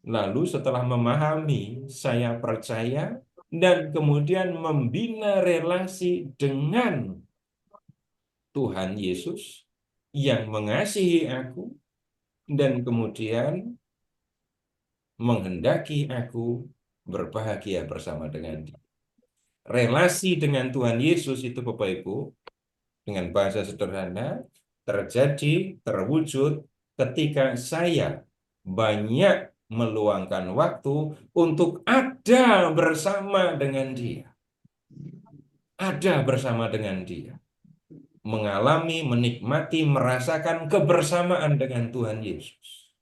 lalu setelah memahami, saya percaya, dan kemudian membina relasi dengan Tuhan Yesus yang mengasihi aku dan kemudian menghendaki aku berbahagia bersama dengan Dia. Relasi dengan Tuhan Yesus itu Bapak Ibu, dengan bahasa sederhana, terwujud ketika saya banyak meluangkan waktu untuk ada bersama dengan Dia. Ada bersama dengan Dia. Mengalami, menikmati, merasakan kebersamaan dengan Tuhan Yesus.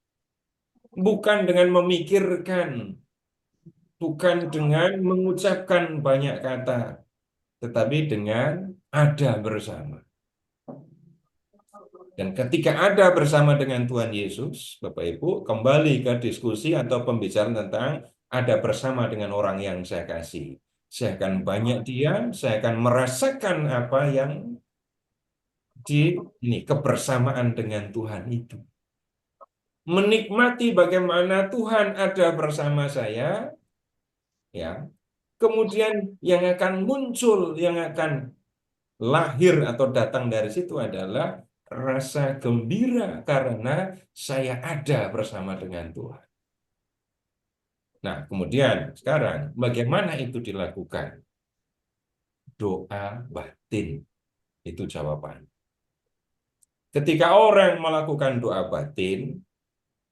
Bukan dengan memikirkan, bukan dengan mengucapkan banyak kata, tetapi dengan ada bersama. Dan ketika ada bersama dengan Tuhan Yesus, Bapak Ibu, kembali ke diskusi atau pembicaraan tentang ada bersama dengan orang yang saya kasih. Saya akan banyak Dia, saya akan merasakan apa yang kebersamaan dengan Tuhan itu. Menikmati bagaimana Tuhan ada bersama saya, ya. Kemudian yang akan muncul, yang akan lahir atau datang dari situ adalah rasa gembira karena saya ada bersama dengan Tuhan. Nah, kemudian sekarang bagaimana itu dilakukan? Doa batin, itu jawaban. Ketika orang melakukan doa batin,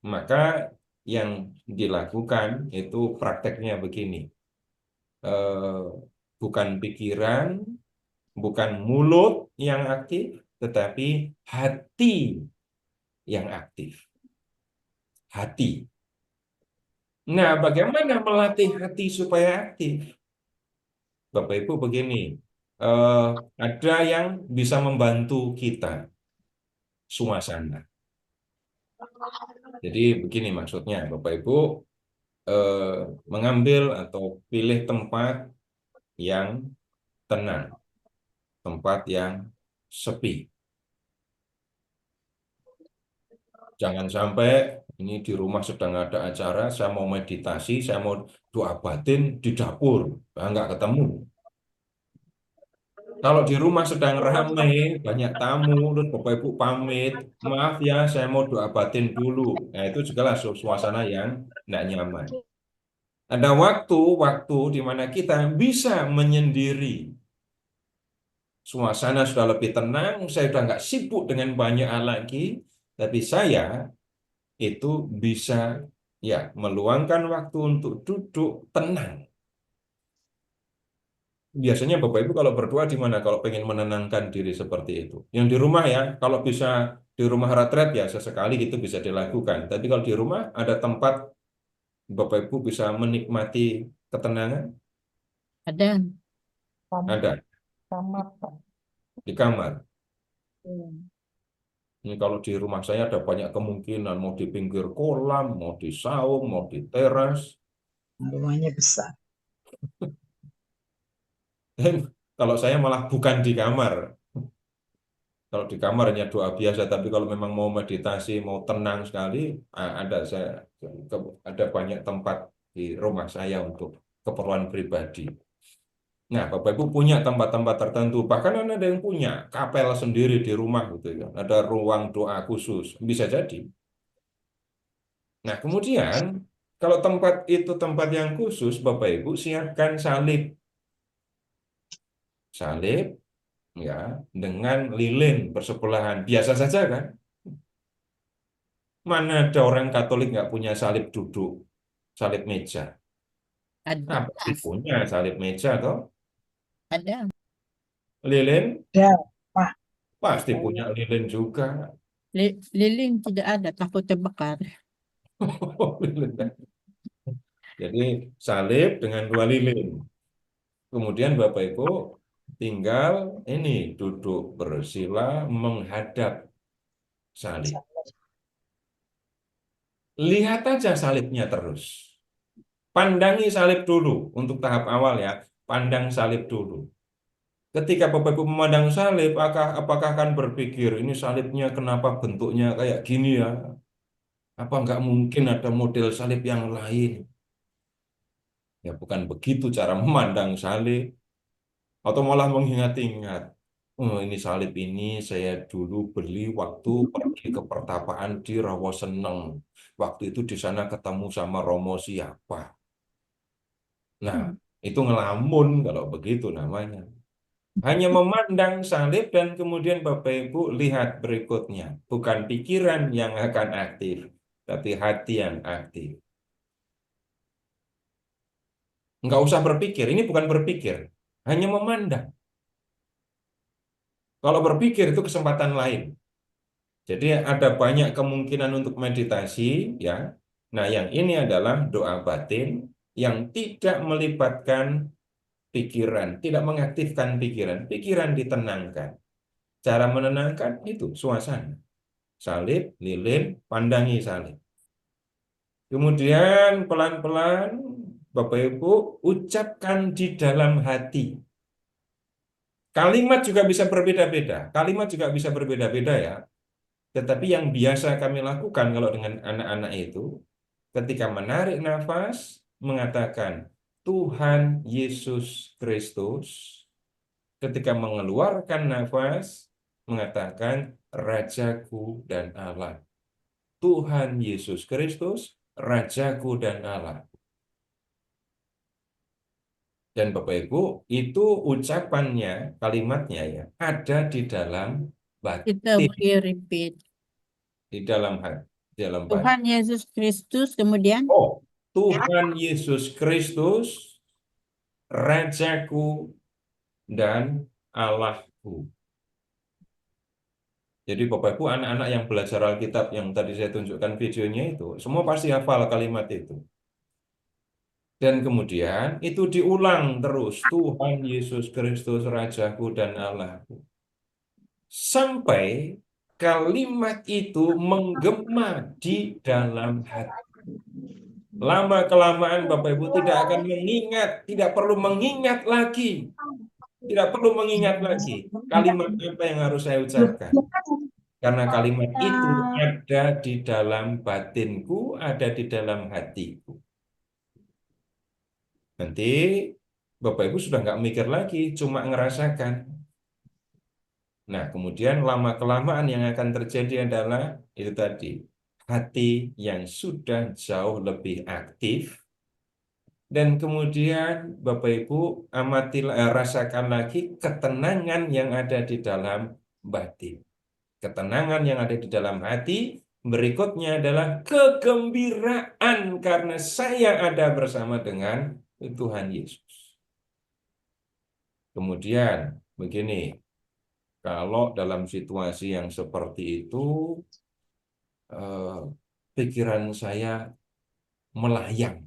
maka yang dilakukan itu prakteknya begini. Bukan pikiran, bukan mulut yang aktif, tetapi hati yang aktif. Hati. Nah, bagaimana melatih hati supaya aktif? Bapak Ibu begini, ada yang bisa membantu kita, suasana. Jadi begini maksudnya, Bapak Ibu mengambil atau pilih tempat yang tenang, tempat yang sepi. Jangan sampai ini di rumah sedang ada acara, saya mau meditasi, saya mau doa batin di dapur, nggak ketemu. Kalau di rumah sedang ramai, banyak tamu, terus Bapak Ibu pamit, maaf ya, saya mau doa batin dulu. Nah, itu juga suasana yang tidak nyaman. Ada waktu di mana kita bisa menyendiri. Suasana sudah lebih tenang, saya sudah nggak sibuk dengan banyak hal lagi, tapi saya itu bisa ya meluangkan waktu untuk duduk tenang. Biasanya Bapak Ibu kalau berdoa di mana kalau pengen menenangkan diri seperti itu? Yang di rumah ya, kalau bisa Di rumah retret ya sesekali gitu bisa dilakukan. Tapi kalau di rumah ada tempat Bapak Ibu bisa menikmati ketenangan, Ada. ada Sama, Pak. di kamar. Hmm. Ini kalau di rumah saya ada banyak kemungkinan, mau di pinggir kolam, mau di saung, mau di teras. Rumahnya besar. Dan kalau saya malah bukan di kamar. Kalau di kamar hanya doa biasa, tapi kalau memang mau meditasi, mau tenang sekali, ada banyak tempat di rumah saya untuk keperluan pribadi. Nah, Bapak Ibu punya tempat-tempat tertentu, bahkan ada yang punya kapel sendiri di rumah gitu ya. Ada ruang doa khusus, bisa jadi. Nah, kemudian kalau tempat itu tempat yang khusus, Bapak Ibu siapkan salib. Salib ya dengan lilin bersebelahan. Biasa saja kan? Mana ada orang Katolik nggak punya salib duduk, salib meja? Ada. Nah, pasti punya salib meja toh. Ada. Lilin Ada, Pak. pasti punya lilin juga. Lilin tidak ada, takut terbakar. Jadi salib dengan 2 lilin. Kemudian Bapak Ibu tinggal ini duduk bersila menghadap salib. Lihat aja salibnya terus. Pandangi salib dulu untuk tahap awal ya. Pandang salib dulu. Ketika Bapak Ibu memandang salib, apakah akan berpikir ini salibnya kenapa bentuknya kayak gini ya? Apa nggak mungkin ada model salib yang lain? Ya bukan begitu cara memandang salib. Atau malah mengingat-ingat. Oh, ini salib ini saya dulu beli waktu pergi ke pertapaan di Rawoseneng. Waktu itu di sana ketemu sama Romo siapa. Nah, itu ngelamun kalau begitu namanya. Hanya memandang salib dan kemudian Bapak Ibu lihat berikutnya. Bukan pikiran yang akan aktif, tapi hati yang aktif. Nggak usah berpikir, ini bukan berpikir. Hanya memandang. Kalau berpikir itu kesempatan lain. Jadi ada banyak kemungkinan untuk meditasi, ya. Nah, yang ini adalah doa batin yang tidak melibatkan pikiran, tidak mengaktifkan pikiran. Pikiran ditenangkan. Cara menenangkan itu suasana. Salib, lilin, pandangi salib. Kemudian pelan-pelan Bapak Ibu ucapkan di dalam hati. Kalimat juga bisa berbeda-beda. Kalimat juga bisa berbeda-beda ya. Tetapi yang biasa kami lakukan kalau dengan anak-anak itu, ketika menarik nafas, mengatakan Tuhan Yesus Kristus. Ketika mengeluarkan nafas, mengatakan Rajaku dan Allah. Tuhan Yesus Kristus, Rajaku dan Allah. Dan Bapak Ibu, itu ucapannya, kalimatnya ya, ada di dalam Kita batin, boleh repeat. di dalam hati, di dalam batin. Tuhan Yesus Kristus, kemudian Oh, Tuhan Yesus Kristus, Rajaku dan Allahku. Jadi Bapak Ibu, anak-anak yang belajar Alkitab yang tadi saya tunjukkan videonya itu, semua pasti hafal kalimat itu. Dan kemudian itu diulang terus, Tuhan Yesus Kristus, Rajaku dan Allahku. Sampai kalimat itu menggema di dalam hati. Lama-kelamaan Bapak Ibu tidak akan mengingat, tidak perlu mengingat lagi. Tidak perlu mengingat lagi kalimat apa yang harus saya ucapkan. Karena kalimat itu ada di dalam batinku, ada di dalam hatiku. Nanti Bapak Ibu sudah nggak mikir lagi, cuma ngerasakan. Nah, kemudian lama-kelamaan yang akan terjadi adalah itu tadi. Hati yang sudah jauh lebih aktif. Dan kemudian Bapak Ibu rasakan lagi ketenangan yang ada di dalam batin. Ketenangan yang ada di dalam hati. Berikutnya adalah kegembiraan karena saya ada bersama dengan Tuhan Yesus. Kemudian begini, kalau dalam situasi yang seperti itu, eh, pikiran saya melayang.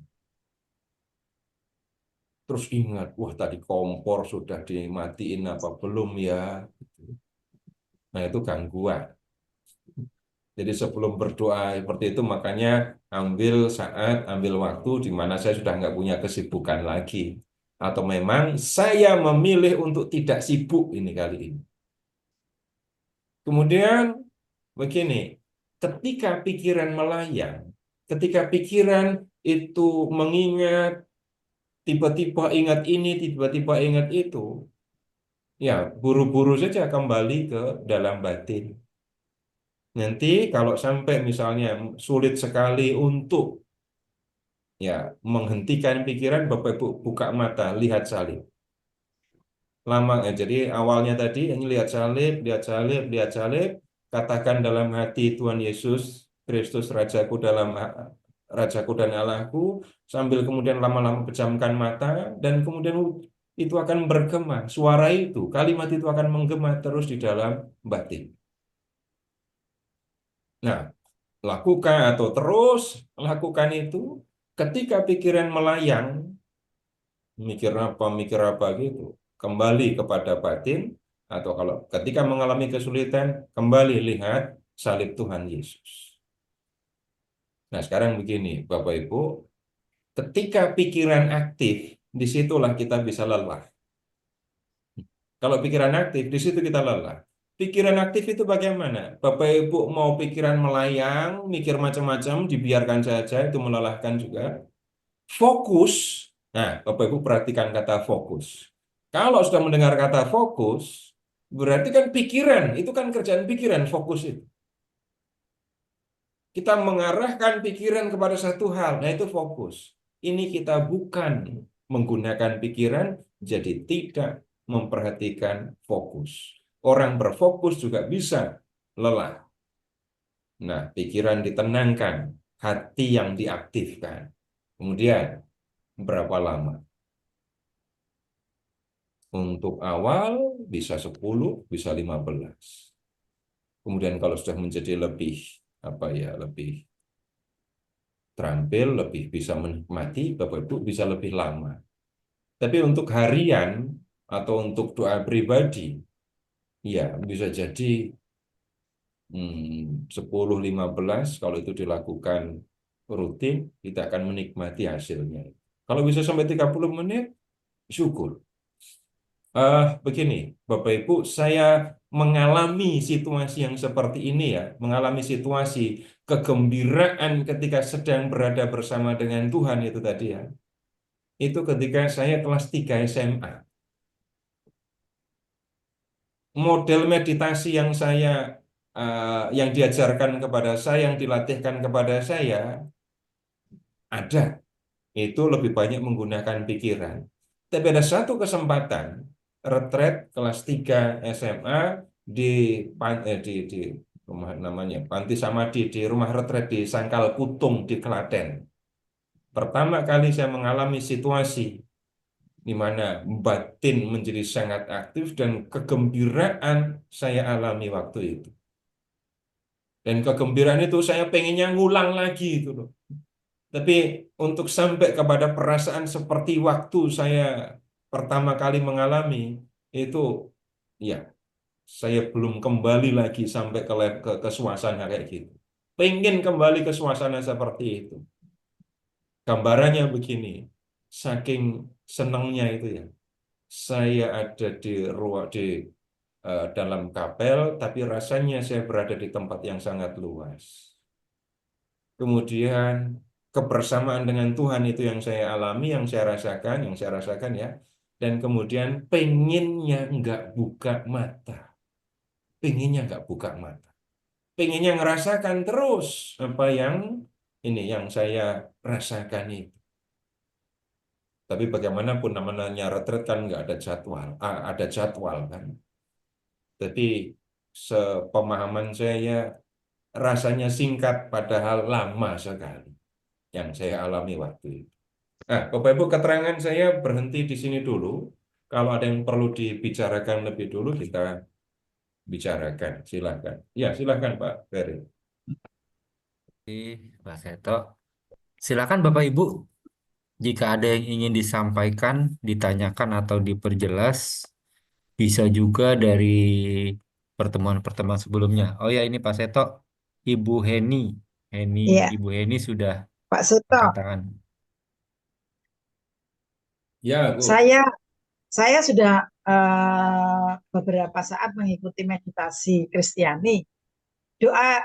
Terus ingat, wah tadi kompor sudah dimatiin apa belum ya? Nah itu gangguan. Jadi sebelum berdoa seperti itu, makanya ambil saat, ambil waktu di mana saya sudah nggak punya kesibukan lagi. Atau memang saya memilih untuk tidak sibuk ini kali ini. Kemudian begini, ketika pikiran melayang, ketika pikiran itu mengingat, tiba-tiba ingat ini, tiba-tiba ingat itu, ya buru-buru saja kembali ke dalam batin. Nanti kalau sampai misalnya sulit sekali untuk ya menghentikan pikiran, Bapak Ibu buka mata, lihat salib. Lama jadi awalnya tadi ini lihat salib, lihat salib, lihat salib, katakan dalam hati Tuhan Yesus Kristus Rajaku dan Allahku, sambil kemudian lama-lama pejamkan mata dan kemudian itu akan bergema, suara itu, kalimat itu akan menggema terus di dalam batin. Nah, lakukan atau terus lakukan itu ketika pikiran melayang, mikir apa gitu, kembali kepada batin, atau kalau ketika mengalami kesulitan, kembali lihat salib Tuhan Yesus. Nah, sekarang begini, Bapak Ibu, ketika pikiran aktif, disitulah kita bisa lelah. Kalau pikiran aktif, di situ kita lelah. Pikiran aktif itu bagaimana? Bapak Ibu mau pikiran melayang, mikir macam-macam, dibiarkan saja, itu melelahkan juga. Fokus, nah Bapak Ibu perhatikan kata fokus. Kalau sudah mendengar kata fokus, berarti kan pikiran, itu kan kerjaan pikiran, fokus itu. Kita mengarahkan pikiran kepada satu hal, nah itu fokus. Ini kita bukan menggunakan pikiran, jadi tidak memperhatikan fokus. Orang berfokus juga bisa lelah. Nah, pikiran ditenangkan, hati yang diaktifkan. Kemudian, berapa lama? Untuk awal bisa 10, bisa 15. Kemudian kalau sudah menjadi lebih lebih terampil, lebih bisa menikmati, Bapak Ibu bisa lebih lama. Tapi untuk harian atau untuk doa pribadi, ya bisa jadi 10-15 kalau itu dilakukan rutin, kita akan menikmati hasilnya. Kalau bisa sampai 30 menit, syukur. Begini, Bapak Ibu, saya mengalami situasi yang seperti ini ya, mengalami situasi kegembiraan ketika sedang berada bersama dengan Tuhan itu tadi ya. Itu ketika saya kelas 3 SMA. Model meditasi yang diajarkan kepada saya, yang dilatihkan kepada saya ada. Itu lebih banyak menggunakan pikiran. Tapi ada satu kesempatan retret kelas 3 SMA di di rumah namanya Panti Samadi, di rumah retret di Sangkal Putung di Klaten. Pertama kali saya mengalami situasi di mana batin menjadi sangat aktif dan kegembiraan saya alami waktu itu. Dan kegembiraan itu saya pengennya ngulang lagi itu loh. Tapi untuk sampai kepada perasaan seperti waktu saya pertama kali mengalami itu, ya saya belum kembali lagi sampai ke suasana kayak gitu. Pengen kembali ke suasana seperti itu. Gambarannya begini, saking senangnya itu ya. Saya ada di ruang dalam kapel, tapi rasanya saya berada di tempat yang sangat luas. Kemudian kebersamaan dengan Tuhan itu yang saya alami, yang saya rasakan ya. Dan kemudian pengennya nggak buka mata, pengennya nggak buka mata, pengennya ngerasakan terus apa yang saya rasakan itu. Tapi bagaimanapun namanya retret kan nggak ada jadwal, ada jadwal kan. Tapi sepemahaman saya rasanya singkat padahal lama sekali yang saya alami waktu itu. Nah, Bapak Ibu, keterangan saya berhenti di sini dulu. Kalau ada yang perlu dibicarakan lebih dulu, kita bicarakan. Silakan. Ya, silakan Pak Ferry. Pak Seto. Silakan Bapak Ibu, jika ada yang ingin disampaikan, ditanyakan atau diperjelas, bisa juga dari pertemuan-pertemuan sebelumnya. Oh ya, ini Pak Seto, Ibu Heni, Iya, Ibu Heni sudah Pak Suto. angkat tangan. Ya, Bu. Saya sudah beberapa saat mengikuti meditasi Kristiani. Doa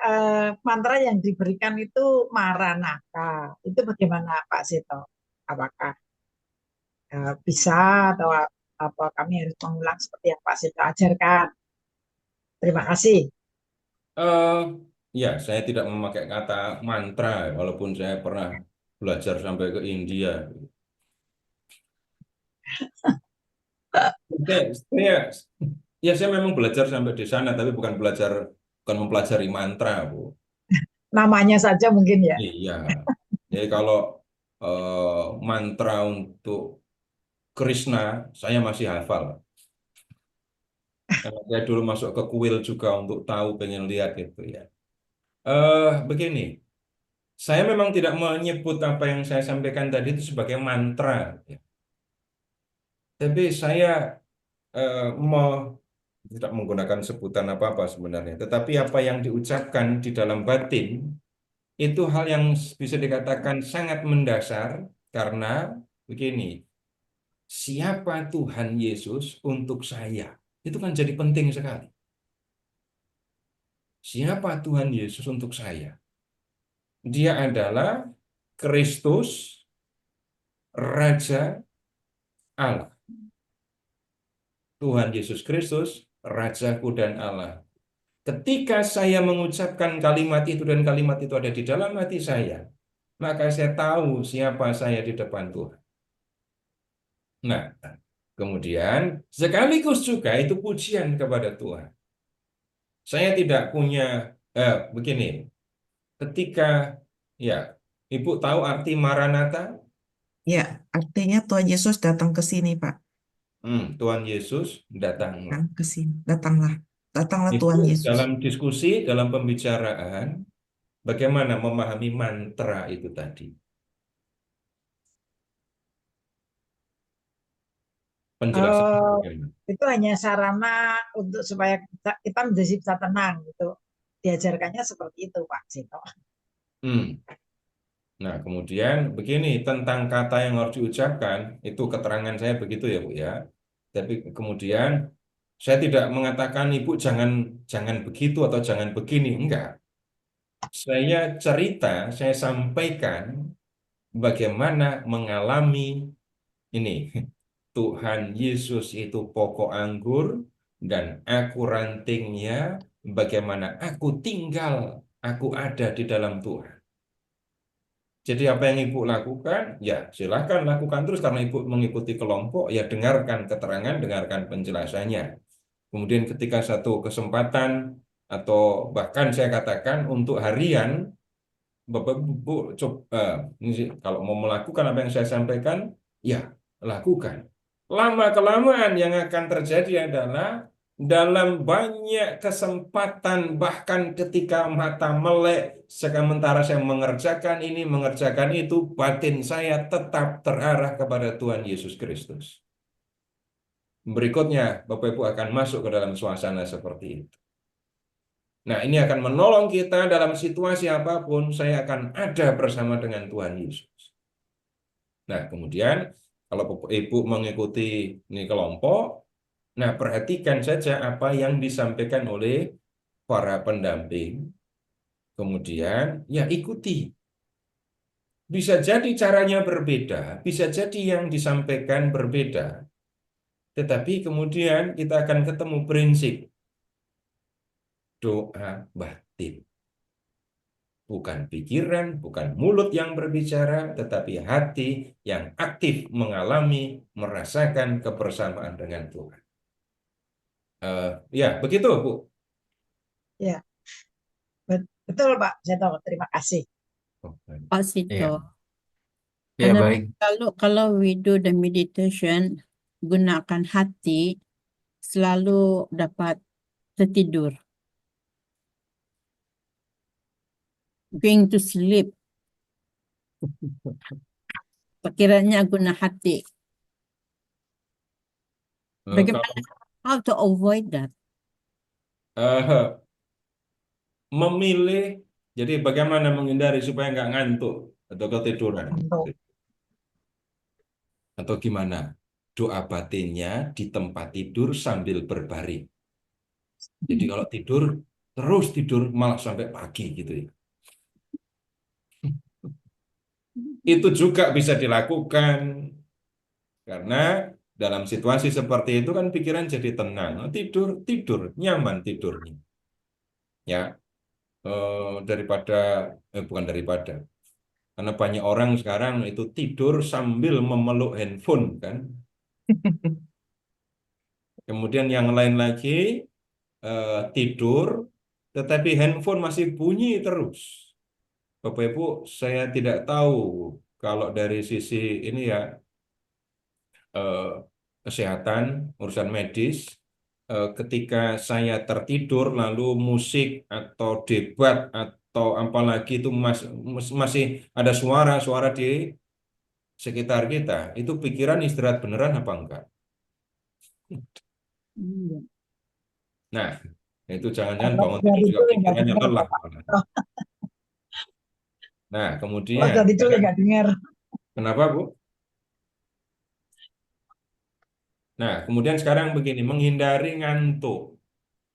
mantra yang diberikan itu Maranatha. Itu bagaimana Pak Seto? Apakah bisa atau apa kami harus mengulang seperti yang Pak Seto ajarkan? Terima kasih. Eh, ya, saya tidak memakai kata mantra, walaupun saya pernah belajar sampai ke India. Saya, ya saya memang belajar sampai di sana, tapi bukan mempelajari mantra, Bu. Namanya saja mungkin ya. Iya. Jadi kalau mantra untuk Krishna, saya masih hafal. Karena saya dulu masuk ke kuil juga untuk tahu, pengen lihat gitu ya. Begini, saya memang tidak menyebut apa yang saya sampaikan tadi itu sebagai mantra, ya. Tapi saya tidak menggunakan sebutan apa-apa sebenarnya. Tetapi apa yang diucapkan di dalam batin itu hal yang bisa dikatakan sangat mendasar karena begini, siapa Tuhan Yesus untuk saya? Itu kan jadi penting sekali. Siapa Tuhan Yesus untuk saya? Dia adalah Kristus, Raja Allah. Tuhan Yesus Kristus, Rajaku dan Allah. Ketika saya mengucapkan kalimat itu dan kalimat itu ada di dalam hati saya, maka saya tahu siapa saya di depan Tuhan. Nah, kemudian sekaligus juga itu pujian kepada Tuhan. Saya tidak punya, begini, ketika, ya, Ibu tahu arti Maranatha? Ya, artinya Tuhan Yesus datang ke sini, Pak. Tuhan Yesus datanglah. Datang ke sini. Datanglah. Datanglah Ibu Tuhan Yesus. dalam diskusi, dalam pembicaraan, bagaimana memahami mantra itu tadi? Penjelasan bagaimana? Itu hanya sarana untuk supaya kita menjadi bisa tenang gitu. Diajarkannya seperti itu Pak Seto. Hmm. Nah, kemudian begini tentang kata yang harus diucapkan, itu keterangan saya begitu ya, Bu ya. Tapi kemudian saya tidak mengatakan Ibu jangan begitu atau jangan begini, enggak. Saya cerita, saya sampaikan bagaimana mengalami ini. Tuhan Yesus itu pokok anggur dan aku rantingnya, bagaimana aku tinggal, aku ada di dalam Tuhan. Jadi apa yang Ibu lakukan, ya silakan lakukan terus karena Ibu mengikuti kelompok, ya dengarkan keterangan, dengarkan penjelasannya. Kemudian ketika satu kesempatan atau bahkan saya katakan untuk harian, Bapak Ibu coba kalau mau melakukan apa yang saya sampaikan, ya lakukan. Lama-kelamaan yang akan terjadi adalah dalam banyak kesempatan, bahkan ketika mata melek, sementara saya mengerjakan ini, mengerjakan itu, batin saya tetap terarah kepada Tuhan Yesus Kristus. Berikutnya, Bapak Ibu akan masuk ke dalam suasana seperti itu. Nah, ini akan menolong kita dalam situasi apapun, saya akan ada bersama dengan Tuhan Yesus. Nah, kemudian kalau Ibu mengikuti ini kelompok, nah perhatikan saja apa yang disampaikan oleh para pendamping. Kemudian, ya ikuti. Bisa jadi caranya berbeda, bisa jadi yang disampaikan berbeda. Tetapi kemudian kita akan ketemu prinsip doa batin. Bukan pikiran, bukan mulut yang berbicara, tetapi hati yang aktif mengalami, merasakan kebersamaan dengan Tuhan. Ya, begitu, Bu. Ya, betul Pak Seto. Terima kasih. Pak Ya, Sito. ya Kalau baik. kalau we do the meditation, gunakan hati, selalu dapat tertidur. Going to sleep. Pikirannya guna hati. Bagaimana? Kalau How to avoid that? eh, memilih, jadi bagaimana menghindari supaya nggak ngantuk atau ketiduran, Untuk atau gimana? Doa batinnya di tempat tidur sambil berbaring. Jadi kalau tidur, terus tidur malah sampai pagi gitu ya. Itu juga bisa dilakukan karena dalam situasi seperti itu kan pikiran jadi tenang. Tidur, tidur, nyaman tidurnya. Ya, daripada, bukan daripada. Karena banyak orang sekarang itu tidur sambil memeluk handphone kan. Kemudian yang lain lagi tidur, tetapi handphone masih bunyi terus. Bapak Ibu, saya tidak tahu kalau dari sisi ini ya eh, kesehatan, urusan medis, ketika saya tertidur lalu musik atau debat atau apalagi itu masih ada suara-suara di sekitar kita, itu pikiran istirahat beneran apa enggak? Iya. Nah, itu jangan-jangan kalau bangun sudah tidur juga tidur ya nggak pikirannya dengar lelah. Bapak. Nah, Kalau kemudian sudah tidur ya sekarang, nggak dengar. kenapa Bu? Nah, kemudian sekarang begini, menghindari ngantuk.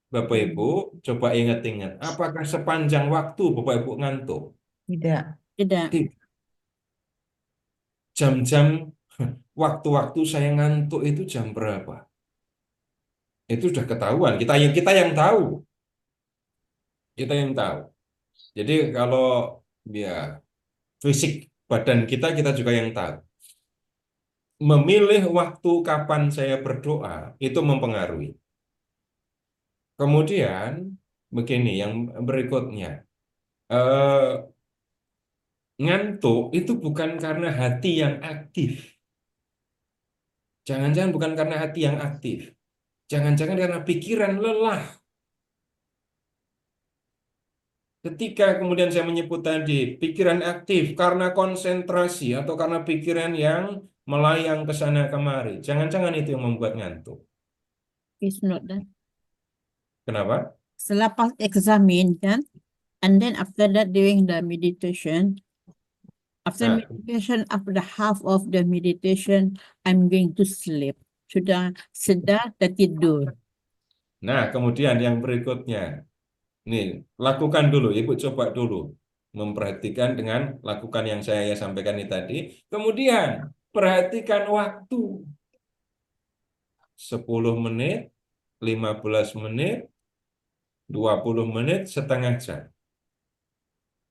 Bapak Ibu, coba ingat-ingat, apakah sepanjang waktu Bapak Ibu ngantuk? Tidak. Tidak. Jam-jam, waktu-waktu saya ngantuk itu jam berapa? Itu sudah ketahuan. Kita yang tahu, kita yang tahu. Jadi kalau ya fisik badan kita juga yang tahu. Memilih waktu kapan saya berdoa itu mempengaruhi. Kemudian begini yang berikutnya, eh, ngantuk itu bukan karena hati yang aktif. Jangan-jangan bukan karena hati yang aktif. Jangan-jangan karena pikiran lelah. Ketika kemudian saya menyebut tadi pikiran aktif karena konsentrasi atau karena pikiran yang melayang ke sana kemari. Jangan-jangan itu yang membuat ngantuk. It's not that. Kenapa? Selepas examine kan, and then after that doing the meditation. After Nah, meditation, after the half of the meditation, I'm going to sleep. Sudah sedar tertidur. nah, kemudian yang berikutnya. Nih, lakukan dulu, Ibu coba dulu. Memperhatikan dengan lakukan yang saya sampaikan ini tadi. Kemudian, perhatikan waktu. 10 menit, 15 menit, 20 menit, setengah jam.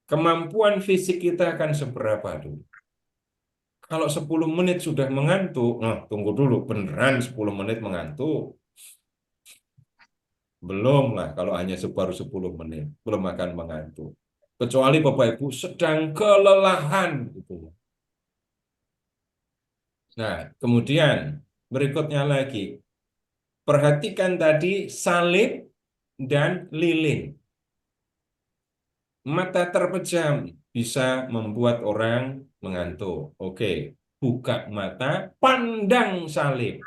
Kemampuan fisik kita akan seberapa dulu? Kalau 10 menit sudah mengantuk, nah tunggu dulu, beneran 10 menit mengantuk? Belum lah, kalau hanya baru 10 menit, belum akan mengantuk. Kecuali Bapak Ibu sedang kelelahan. Gitu. Nah, kemudian berikutnya lagi, perhatikan tadi salib dan lilin. Mata terpejam bisa membuat orang mengantuk. Oke, buka mata, pandang salib.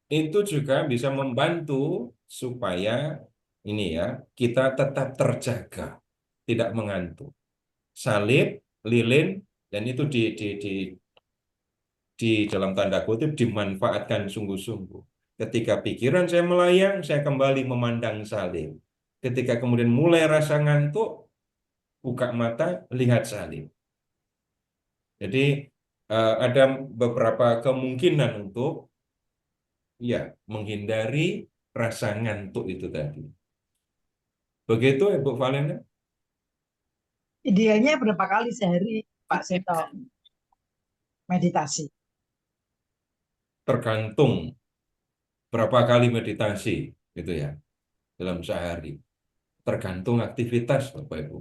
Itu juga bisa membantu supaya ini ya, kita tetap terjaga, tidak mengantuk. Salib, lilin, dan itu di dalam tanda kutip dimanfaatkan sungguh-sungguh. Ketika pikiran saya melayang, saya kembali memandang salib. Ketika kemudian mulai rasa ngantuk, buka mata, lihat salib. Jadi ada beberapa kemungkinan untuk ya menghindari rasa ngantuk itu tadi. Begitu Ibu Valena? Idealnya berapa kali sehari Pak Seto meditasi? Tergantung berapa kali meditasi gitu ya dalam sehari. Tergantung aktivitas Bapak Ibu.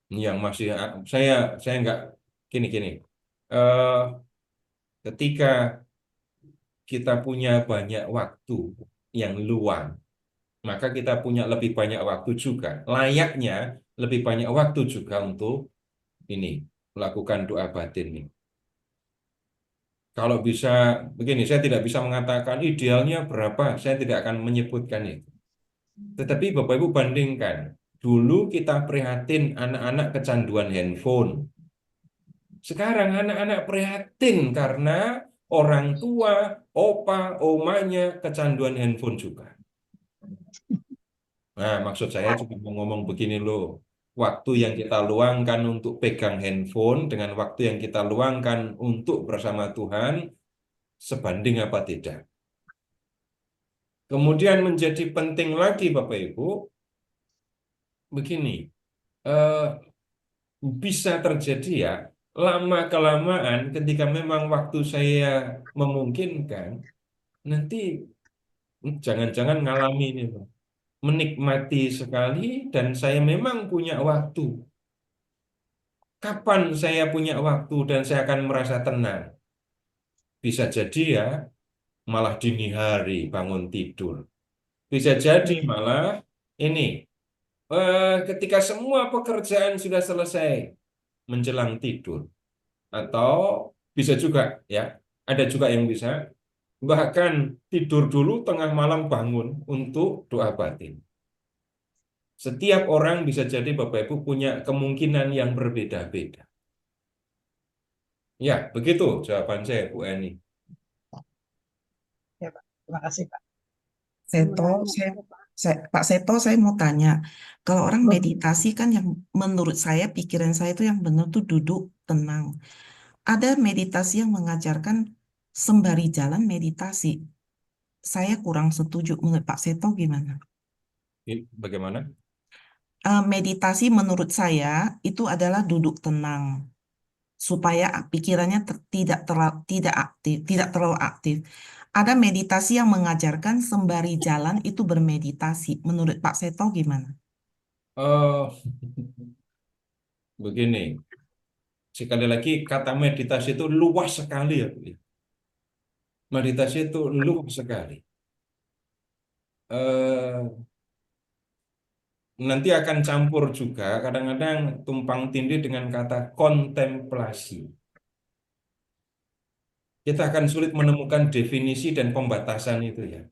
Yang masih saya nggak gini. Ketika kita punya banyak waktu, yang luang, maka kita punya lebih banyak waktu juga. Layaknya lebih banyak waktu juga untuk ini melakukan doa batin ini. Kalau bisa begini, saya tidak bisa mengatakan idealnya berapa, saya tidak akan menyebutkan itu. Tetapi Bapak Ibu bandingkan, dulu kita prihatin anak-anak kecanduan handphone. Sekarang anak-anak prihatin karena orang tua, opa, omanya kecanduan handphone juga. Nah, maksud saya juga mau ngomong begini loh. Waktu yang kita luangkan untuk pegang handphone dengan waktu yang kita luangkan untuk bersama Tuhan, sebanding apa tidak? Kemudian menjadi penting lagi Bapak Ibu, begini, eh, bisa terjadi ya, lama-kelamaan ketika memang waktu saya memungkinkan, nanti jangan-jangan ngalami ini, Pak. Menikmati sekali dan saya memang punya waktu. Kapan saya punya waktu dan saya akan merasa tenang? Bisa jadi ya, malah dini hari bangun tidur. Bisa jadi malah ini, ketika semua pekerjaan sudah selesai menjelang tidur. Atau bisa juga ya, ada juga yang bisa bahkan tidur dulu tengah malam bangun untuk doa batin. Setiap orang bisa jadi Bapak Ibu punya kemungkinan yang berbeda-beda. Ya, begitu jawaban saya, Bu Eni. Ya, Pak. Terima kasih, Pak. Seto, Pak Seto, saya mau tanya, kalau orang meditasi kan yang menurut saya, pikiran saya itu yang benar tuh duduk tenang. Ada meditasi yang mengajarkan sembari jalan meditasi. Saya kurang setuju. Menurut Pak Seto gimana? Bagaimana? Meditasi menurut saya itu adalah duduk tenang supaya pikirannya tidak terlalu aktif. Ada meditasi yang mengajarkan sembari jalan itu bermeditasi. Menurut Pak Seto gimana? Oh, begini. Sekali lagi kata meditasi itu luas sekali ya, Bu. Meditasi itu luas sekali. Eh, Nanti akan campur juga, kadang-kadang tumpang tindih dengan kata kontemplasi. Kita akan sulit menemukan definisi dan pembatasan itu ya.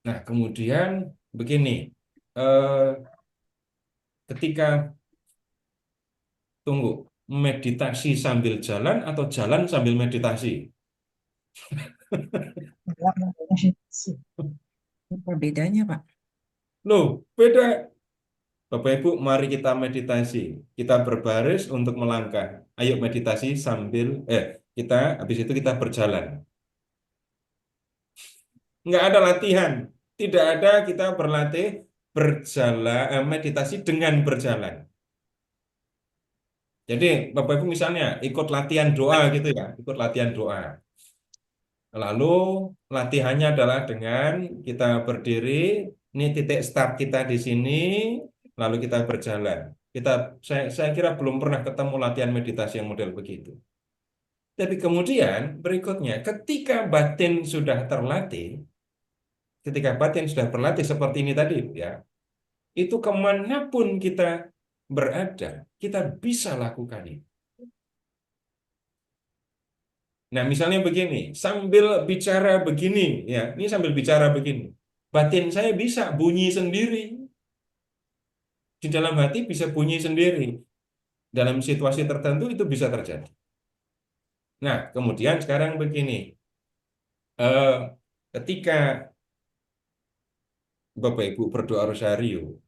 Nah, kemudian begini, eh, ketika tunggu, meditasi sambil jalan atau jalan sambil meditasi? Dalam meditasi. Apa bedanya, Pak? Loh, beda. Bapak Ibu, mari kita meditasi. Kita berbaris untuk melangkah. Ayo meditasi sambil, kita habis itu kita berjalan. Nggak ada latihan. Tidak ada kita berlatih berjalan, meditasi dengan berjalan. Jadi Bapak Ibu misalnya ikut latihan doa gitu ya, ikut latihan doa. Lalu latihannya adalah dengan kita berdiri, ini titik start kita di sini, lalu kita berjalan. Saya kira belum pernah ketemu latihan meditasi yang model begitu. Tapi kemudian berikutnya, ketika batin sudah berlatih seperti ini tadi, ya, itu kemanapun kita berada, kita bisa lakukan itu. Nah, misalnya begini, sambil bicara begini, ya, ini sambil bicara begini, batin saya bisa bunyi sendiri, di dalam hati bisa bunyi sendiri, dalam situasi tertentu itu bisa terjadi. Nah, kemudian sekarang begini, eh, ketika Bapak Ibu berdoa rosario,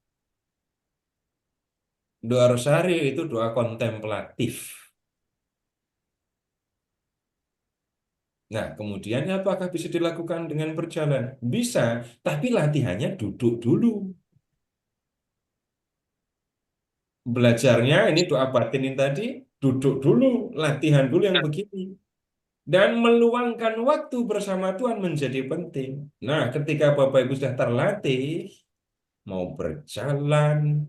doa rosario itu doa kontemplatif. Nah, kemudian apakah bisa dilakukan dengan berjalan? Bisa, tapi latihannya duduk dulu. Belajarnya ini doa batin ini tadi, duduk dulu, latihan dulu yang begini. Dan meluangkan waktu bersama Tuhan menjadi penting. Nah, ketika Bapak Ibu sudah terlatih, mau berjalan,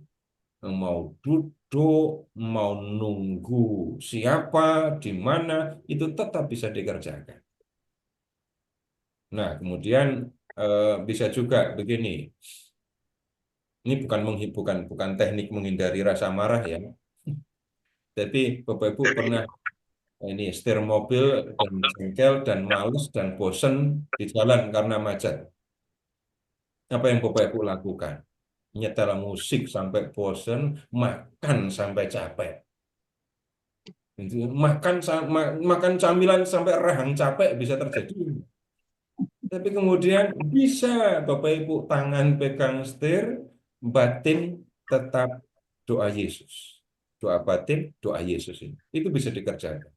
mau duduk, mau nunggu siapa, di mana, itu tetap bisa dikerjakan. Nah, kemudian bisa juga begini. Ini bukan teknik menghindari rasa marah ya. Tapi Bapak Ibu pernah ini setir mobil dan jengkel dan males dan bosen di jalan karena macet. Apa yang Bapak Ibu lakukan? Nyetel musik sampai bosen, makan sampai capek. Makan camilan sampai rahang capek bisa terjadi. Tapi kemudian bisa Bapak Ibu tangan pegang setir, batin tetap doa Yesus. Doa batin, doa Yesus ini. Itu bisa dikerjakan.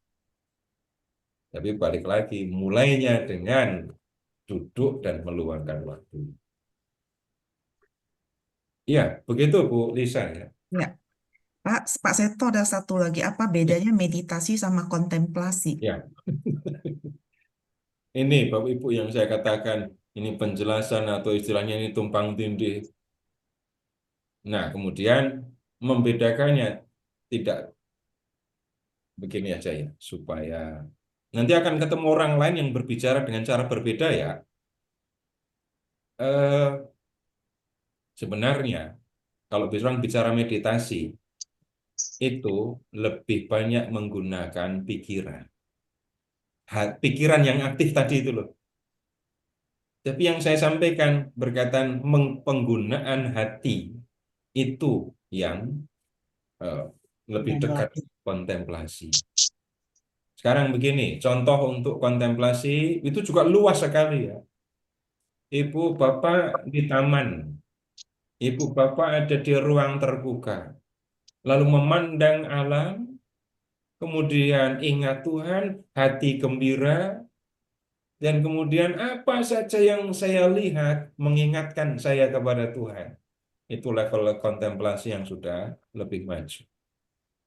Tapi balik lagi, mulainya dengan duduk dan meluangkan waktu. Ya, begitu Bu Lisa ya. Ya, Pak Seto ada satu lagi. Apa bedanya meditasi sama kontemplasi? Ya. Ini Bapak Ibu yang saya katakan, ini penjelasan atau istilahnya ini tumpang tindih. Nah, kemudian membedakannya tidak begini aja ya, supaya nanti akan ketemu orang lain yang berbicara dengan cara berbeda ya. Eh, sebenarnya kalau orang bicara meditasi itu lebih banyak menggunakan pikiran. Pikiran yang aktif tadi itu loh. Tapi yang saya sampaikan berkaitan penggunaan hati itu yang eh, lebih dekat kontemplasi. Sekarang begini, contoh untuk kontemplasi itu juga luas sekali ya. Ibu bapak di taman, ibu bapak ada di ruang terbuka, lalu memandang alam, kemudian ingat Tuhan, hati gembira, dan kemudian apa saja yang saya lihat mengingatkan saya kepada Tuhan. Itu level kontemplasi yang sudah lebih maju.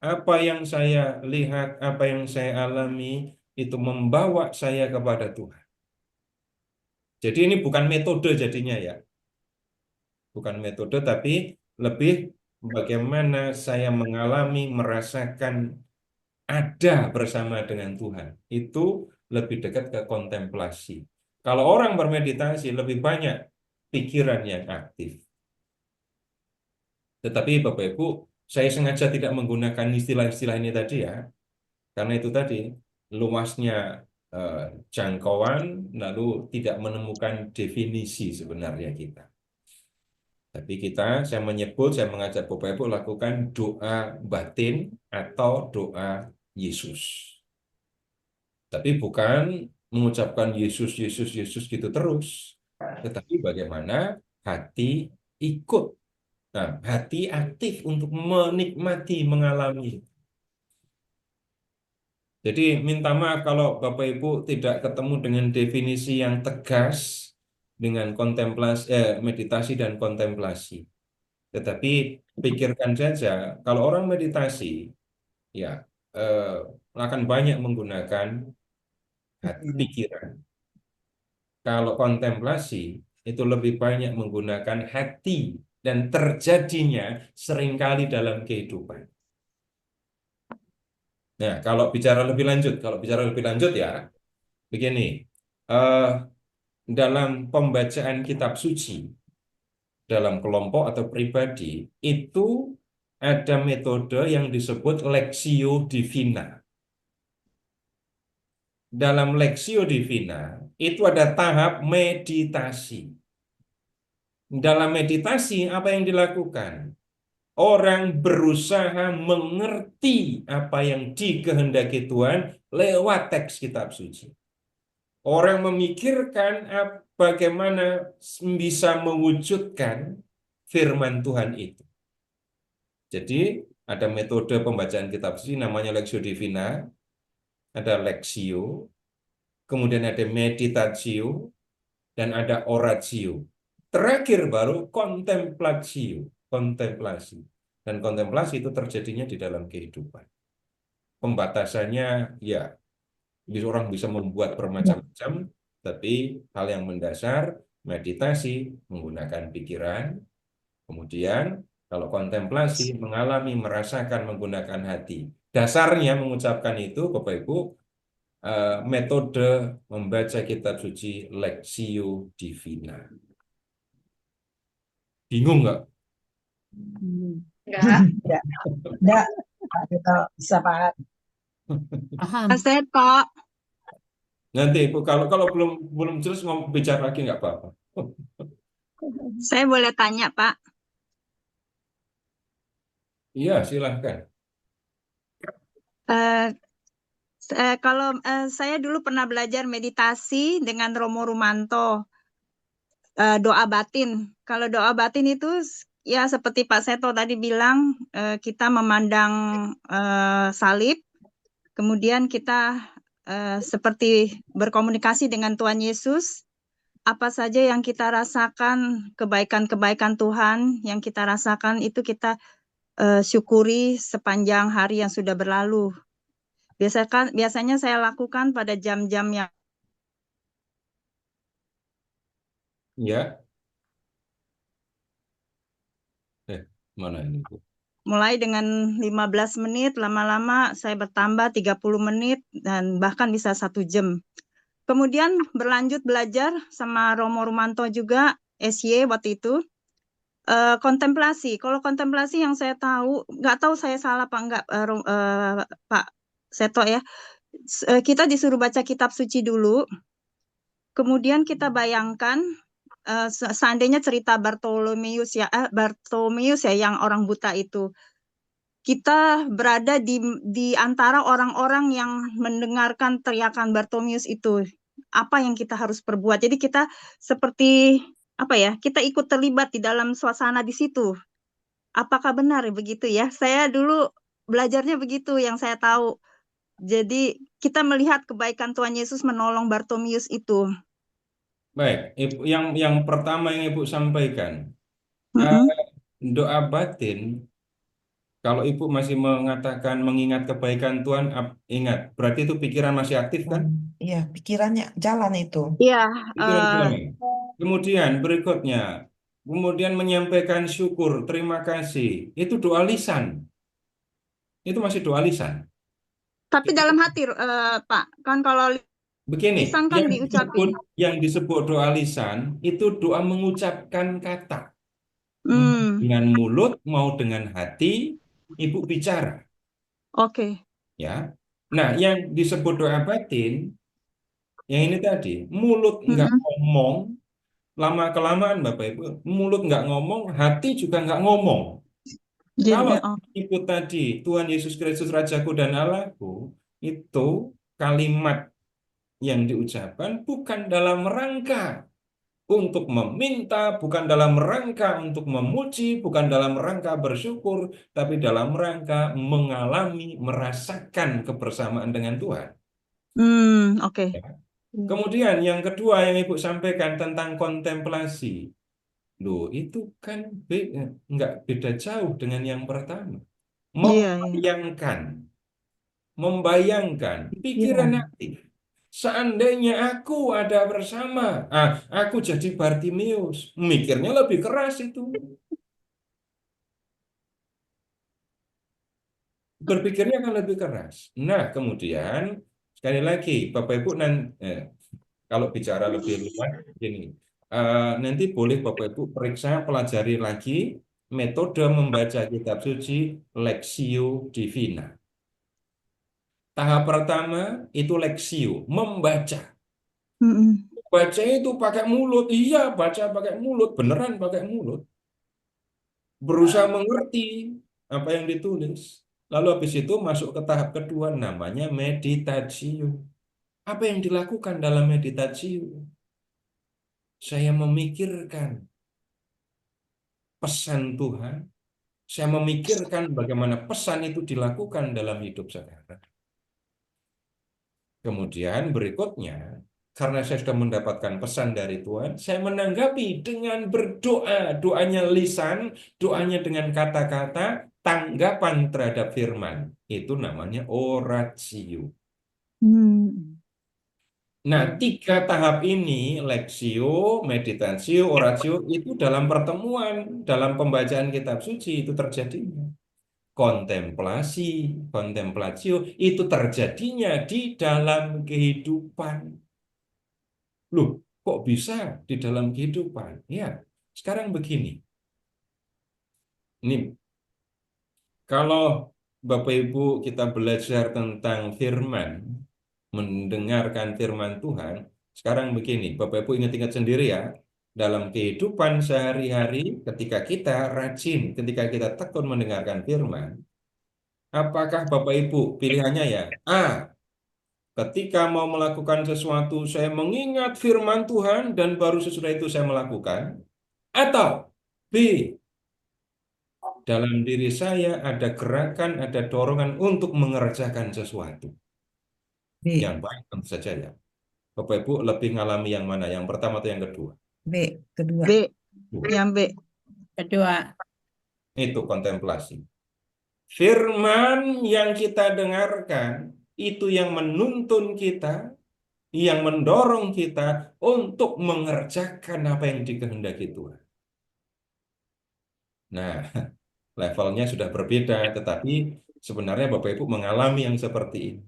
Apa yang saya lihat, apa yang saya alami, itu membawa saya kepada Tuhan. Jadi ini bukan metode jadinya ya. Bukan metode, tapi lebih bagaimana saya mengalami, merasakan ada bersama dengan Tuhan. Itu lebih dekat ke kontemplasi. Kalau orang bermeditasi, lebih banyak pikiran yang aktif. Tetapi Bapak Ibu, saya sengaja tidak menggunakan istilah-istilah ini tadi ya. Karena itu tadi, luasnya eh, jangkauan, lalu tidak menemukan definisi sebenarnya kita. Tapi saya mengajak Bapak Ibu lakukan doa batin atau doa Yesus. Tapi bukan mengucapkan Yesus, Yesus, Yesus gitu terus. Tetapi bagaimana hati ikut. Nah, hati aktif untuk menikmati, mengalami. Jadi minta maaf kalau Bapak Ibu tidak ketemu dengan definisi yang tegas dengan meditasi dan kontemplasi. Tetapi pikirkan saja, kalau orang meditasi, ya akan banyak menggunakan pikiran. Kalau kontemplasi, itu lebih banyak menggunakan hati dan terjadinya seringkali dalam kehidupan. Nah, kalau bicara lebih lanjut ya, begini, eh, dalam pembacaan kitab suci, dalam kelompok atau pribadi, itu ada metode yang disebut Lectio Divina. Dalam Lectio Divina, itu ada tahap meditasi. Dalam meditasi, apa yang dilakukan? Orang berusaha mengerti apa yang dikehendaki Tuhan lewat teks kitab suci. Orang memikirkan bagaimana bisa mewujudkan firman Tuhan itu. Jadi ada metode pembacaan kitab suci namanya Lectio Divina, ada Lectio, kemudian ada Meditatio, dan ada Oratio. Terakhir baru kontemplasi. Dan kontemplasi itu terjadinya di dalam kehidupan. Pembatasannya ya, orang bisa membuat bermacam-macam, tapi hal yang mendasar, meditasi menggunakan pikiran, kemudian kalau kontemplasi mengalami, merasakan menggunakan hati. Dasarnya mengucapkan itu, Bapak Ibu, metode membaca kitab suci Lectio Divina. Bingung nggak? Enggak, Pak Seto bisa Pak. Paham. Pak Seto, Nanti Ibu, kalau belum jelas mau bicara lagi nggak apa-apa. saya boleh tanya, Pak. Iya, silahkan. Eh, kalau saya dulu pernah belajar meditasi dengan Romo Rumanto, doa batin. Kalau doa batin itu ya seperti Pak Seto tadi bilang, kita memandang salib, kemudian kita seperti berkomunikasi dengan Tuhan Yesus. Apa saja yang kita rasakan, kebaikan-kebaikan Tuhan yang kita rasakan itu kita syukuri sepanjang hari yang sudah berlalu. Biasanya saya lakukan pada jam-jam yang Ya. Mana ini, Bu? mulai dengan 15 menit, lama-lama saya bertambah 30 menit, dan bahkan bisa 1 jam. Kemudian berlanjut belajar sama Romo Rumanto juga, SY waktu itu. Kontemplasi. Kalau kontemplasi yang saya tahu, nggak tahu saya salah apa enggak, Pak Seto ya. Kita disuruh baca kitab suci dulu, kemudian kita bayangkan seandainya cerita Bartolomeus ya yang orang buta itu, kita berada di antara orang-orang yang mendengarkan teriakan Bartolomeus itu. Apa yang kita harus perbuat? Jadi kita seperti apa ya? Kita ikut terlibat di dalam suasana di situ. Apakah benar begitu ya? Saya dulu belajarnya begitu yang saya tahu. Jadi kita melihat kebaikan Tuhan Yesus menolong Bartolomeus itu. Baik, Ibu, yang pertama yang Ibu sampaikan, Mm-mm. doa batin, kalau Ibu masih mengatakan mengingat kebaikan Tuhan, ingat, berarti itu pikiran masih aktif kan? Iya, pikirannya jalan itu. Iya, Pikiran jalan. Kemudian berikutnya, kemudian menyampaikan syukur, terima kasih, itu doa lisan. Itu masih doa lisan. tapi dalam hati, Pak, kan kalau Begini, lisan kan diucapin. yang disebut doa lisan itu doa mengucapkan kata. Dengan mulut mau dengan hati, Ibu bicara. Oke. Ya. Nah, yang disebut doa batin, yang ini tadi, mulut nggak ngomong, lama-kelamaan Bapak Ibu, mulut nggak ngomong, hati juga nggak ngomong. Kalau Ibu tadi, Tuhan Yesus Kristus Rajaku dan Allahku, itu kalimat yang diucapkan bukan dalam rangka untuk meminta, bukan dalam rangka untuk memuji, bukan dalam rangka bersyukur, tapi dalam rangka mengalami, merasakan kebersamaan dengan Tuhan. Oke. Ya. Kemudian yang kedua yang Ibu sampaikan tentang kontemplasi. Loh, itu kan nggak beda jauh dengan yang pertama. Membayangkan, pikiran aktif. Seandainya aku ada bersama, aku jadi Bartimius, mikirnya lebih keras itu. Berpikirnya akan lebih keras. Nah, kemudian sekali lagi, Bapak Ibu kalau bicara lebih luas, gini, nanti boleh Bapak Ibu periksa, pelajari lagi metode membaca kitab suci Lectio Divina. Tahap pertama itu Lectio, membaca. Baca itu pakai mulut, iya baca pakai mulut, beneran pakai mulut. Berusaha mengerti apa yang ditulis. Lalu habis itu masuk ke tahap kedua, namanya meditatio. Apa yang dilakukan dalam meditatio? Saya memikirkan pesan Tuhan, saya memikirkan bagaimana pesan itu dilakukan dalam hidup saudara. Kemudian berikutnya, karena saya sudah mendapatkan pesan dari Tuhan, saya menanggapi dengan berdoa. Doanya lisan, doanya dengan kata-kata, tanggapan terhadap firman. Itu namanya oratio. Nah, 3 tahap ini, Lectio, meditatio, oratio, itu dalam pertemuan, dalam pembacaan kitab suci itu terjadinya. kontemplasi, kontemplatio itu terjadinya di dalam kehidupan. Loh, kok bisa di dalam kehidupan? Ya, sekarang begini. Ini kalau Bapak Ibu kita belajar tentang firman, mendengarkan firman Tuhan, sekarang begini, Bapak Ibu ingat-ingat sendiri ya, dalam kehidupan sehari-hari ketika kita rajin, ketika kita tekun mendengarkan firman, apakah Bapak Ibu pilihannya ya? A, ketika mau melakukan sesuatu saya mengingat firman Tuhan dan baru sesudah itu saya melakukan, atau B, dalam diri saya ada gerakan, ada dorongan untuk mengerjakan sesuatu. B, Yang baik tentu saja ya. Bapak Ibu lebih ngalami yang mana? Yang pertama atau yang kedua? B, kedua. B, yang B. Kedua. Itu kontemplasi. Firman yang kita dengarkan itu yang menuntun kita, yang mendorong kita untuk mengerjakan apa yang dikehendaki Tuhan. Nah, levelnya sudah berbeda, tetapi sebenarnya Bapak Ibu mengalami yang seperti ini.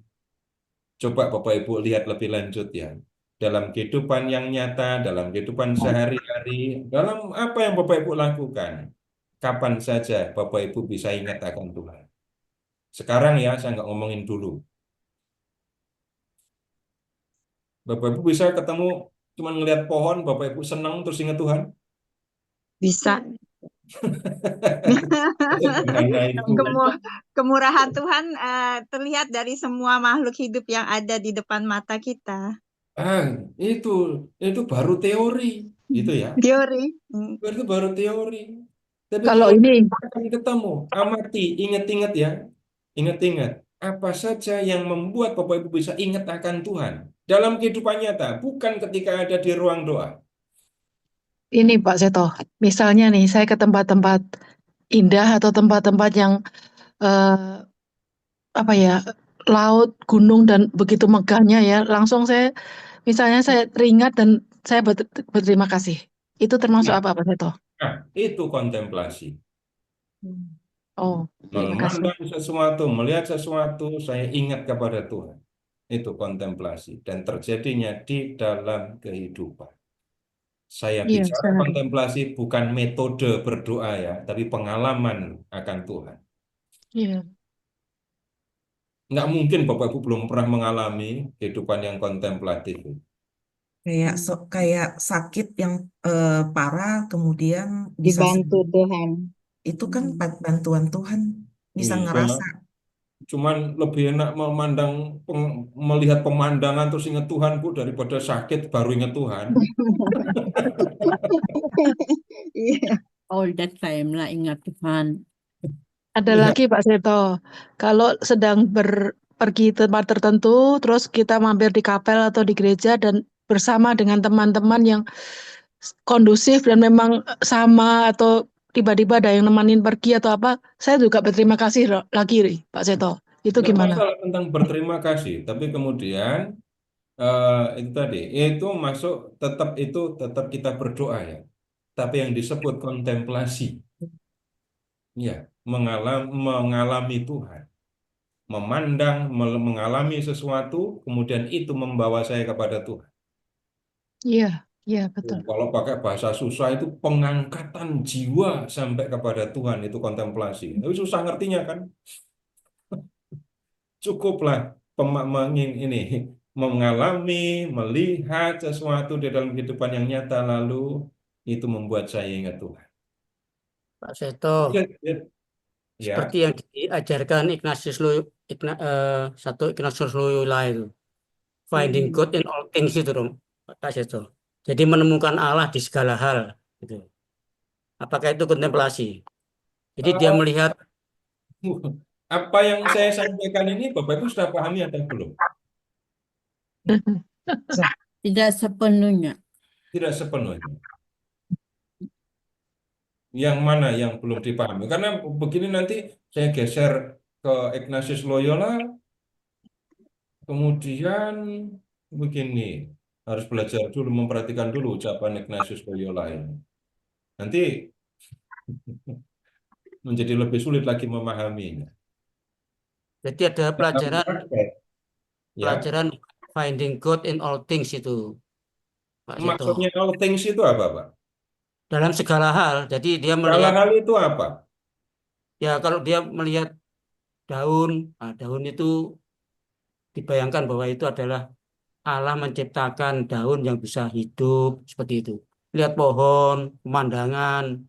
Coba Bapak Ibu lihat lebih lanjut ya. Dalam kehidupan yang nyata, dalam kehidupan sehari-hari, dalam apa yang Bapak Ibu lakukan, kapan saja Bapak Ibu bisa ingat akan Tuhan. Sekarang ya, saya nggak ngomongin dulu. Bapak Ibu bisa ketemu, cuma ngelihat pohon, Bapak Ibu senang terus ingat Tuhan. Bisa. Bagaimana itu? Kemurahan Tuhan terlihat dari semua makhluk hidup yang ada di depan mata kita. Ah, itu baru teori, gitu ya. Teori. Itu baru teori. Tapi Kalau kalau ini, akan ketemu, amati, ingat-ingat ya, ingat-ingat apa saja yang membuat Bapak Ibu bisa ingat akan Tuhan dalam kehidupan nyata, bukan ketika ada di ruang doa. ini Pak Seto, misalnya nih saya ke tempat-tempat indah atau tempat-tempat yang eh, apa ya, laut, gunung dan begitu megahnya ya, langsung misalnya saya teringat dan saya berterima kasih. Itu termasuk Nah, apa Pak Seto? itu kontemplasi. Oh, terima kasih. Memandang sesuatu, melihat sesuatu, saya ingat kepada Tuhan. Itu kontemplasi dan terjadinya di dalam kehidupan. Saya Iya, bicara sehari. kontemplasi bukan metode berdoa ya, tapi pengalaman akan Tuhan. Iya, Nggak mungkin Bapak Ibu belum pernah mengalami kehidupan yang kontemplatif. Kayak sakit yang parah kemudian bisa Dibantu sembuh. Tuhan. Itu kan bantuan Tuhan. Bisa Iya, ngerasa. cuman lebih enak melihat pemandangan terus ingat Tuhan Bu daripada sakit baru ingat Tuhan. Iya. All that time lah ingat Tuhan. ada Iya. lagi Pak Seto, kalau sedang pergi tempat tertentu, terus kita mampir di kapel atau di gereja dan bersama dengan teman-teman yang kondusif dan memang sama atau tiba-tiba ada yang nemenin pergi atau apa, saya juga berterima kasih lagi Pak Seto. Itu Nggak gimana? masalah tentang berterima kasih, tapi kemudian itu tadi itu masuk tetap kita berdoa ya. Tapi yang disebut kontemplasi, ya mengalami Tuhan, memandang, mengalami sesuatu, kemudian itu membawa saya kepada Tuhan. Iya, iya betul. Kalau pakai bahasa susah itu pengangkatan jiwa sampai kepada Tuhan itu kontemplasi. Tapi susah ngertinya kan? Cukuplah ini mengalami, melihat sesuatu di dalam kehidupan yang nyata lalu itu membuat saya ingat Tuhan. Pak Seto, Ya, ya, ya. seperti yang diajarkan satu Ignatius Loyola itu, finding God in all things itu, Pak Seto. Jadi menemukan Allah di segala hal, gitu. Apakah itu kontemplasi? Jadi dia Eh, melihat apa yang saya sampaikan ini Bapak Ibu sudah pahami atau belum? Tidak sepenuhnya. Tidak sepenuhnya. Yang mana yang belum dipahami? Karena begini nanti saya geser ke Ignatius Loyola, kemudian begini, harus belajar dulu, memperhatikan dulu ucapan Ignatius Loyola ini. Nanti menjadi lebih sulit lagi memahaminya. Jadi ada Dalam pelajaran praktek, ya, pelajaran finding God in all things itu, Pak maksudnya Seto. all things itu apa, Pak? Dalam segala hal. Jadi dia Segala melihat, hal itu apa? ya kalau dia melihat daun, nah, daun itu dibayangkan bahwa itu adalah Allah menciptakan daun yang bisa hidup seperti itu. Lihat pohon, pemandangan,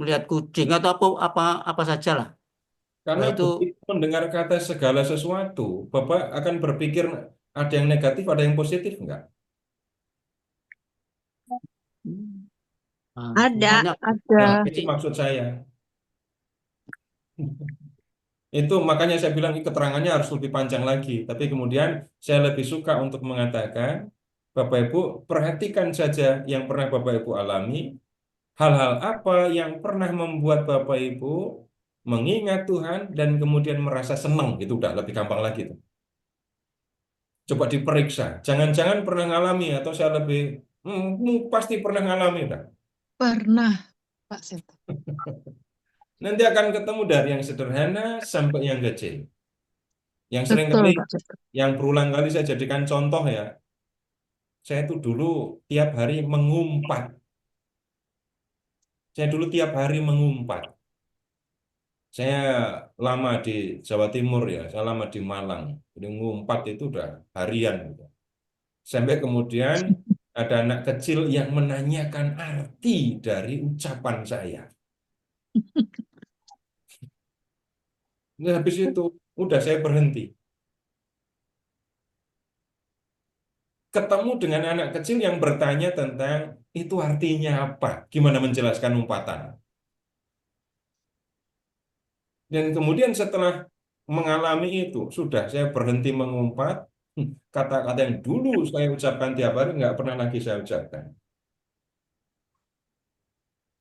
melihat kucing atau apa saja lah. Karena Bahwa itu begitu mendengar kata segala sesuatu, Bapak akan berpikir ada yang negatif, ada yang positif enggak? Ada. sebenarnya Ada. Nah, jadi itu maksud saya. Itu makanya saya bilang keterangannya harus lebih panjang lagi. Tapi kemudian saya lebih suka untuk mengatakan, Bapak Ibu, perhatikan saja yang pernah Bapak Ibu alami, hal-hal apa yang pernah membuat Bapak Ibu mengingat Tuhan dan kemudian merasa senang, itu udah lebih gampang lagi tuh. Coba diperiksa. Jangan-jangan pernah ngalami atau saya lebih pasti pernah ngalami udah. Pernah, Pak Seto. Nanti akan ketemu dari yang sederhana sampai yang kecil. Yang sering Betul, kali, Pak Seto. yang berulang kali saya jadikan contoh ya. Saya tuh dulu tiap hari mengumpat. Saya dulu tiap hari mengumpat. Saya lama di Jawa Timur ya, saya lama di Malang. Jadi ngumpat itu udah harian gitu. Sampai kemudian ada anak kecil yang menanyakan arti dari ucapan saya. Nah, habis itu udah saya berhenti. Ketemu dengan anak kecil yang bertanya tentang itu artinya apa, gimana menjelaskan umpatan. Dan kemudian setelah mengalami itu, sudah saya berhenti mengumpat, kata-kata yang dulu saya ucapkan tiap hari nggak pernah lagi saya ucapkan.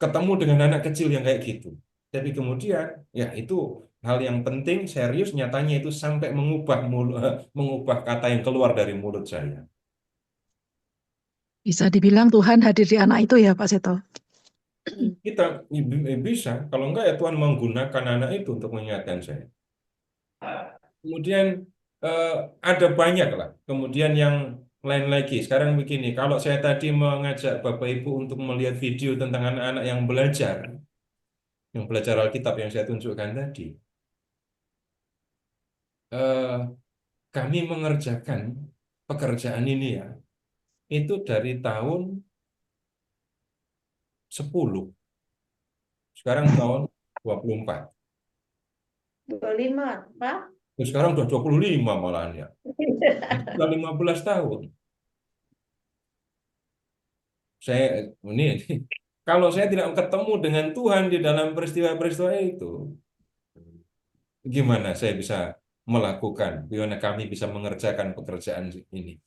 Ketemu dengan anak kecil yang kayak gitu. Tapi kemudian, ya itu hal yang penting, serius, nyatanya itu sampai mengubah kata yang keluar dari mulut saya. Bisa dibilang Tuhan hadir di anak itu ya, Pak Seto. Kita bisa, kalau enggak ya Tuhan menggunakan anak itu untuk mengingatkan saya. Kemudian ada banyak lah. Kemudian yang lain lagi. Sekarang begini, kalau saya tadi mengajak Bapak Ibu untuk melihat video tentang anak-anak yang belajar Alkitab yang saya tunjukkan tadi, eh, kami mengerjakan pekerjaan ini ya, itu dari tahun 10, sekarang tahun 24. 25, Pak. Terus sekarang udah 25 malahan ya. Sudah 15 tahun. Saya ini kalau saya tidak ketemu dengan Tuhan di dalam peristiwa-peristiwa itu, gimana saya bisa melakukan, gimana kami bisa mengerjakan pekerjaan ini.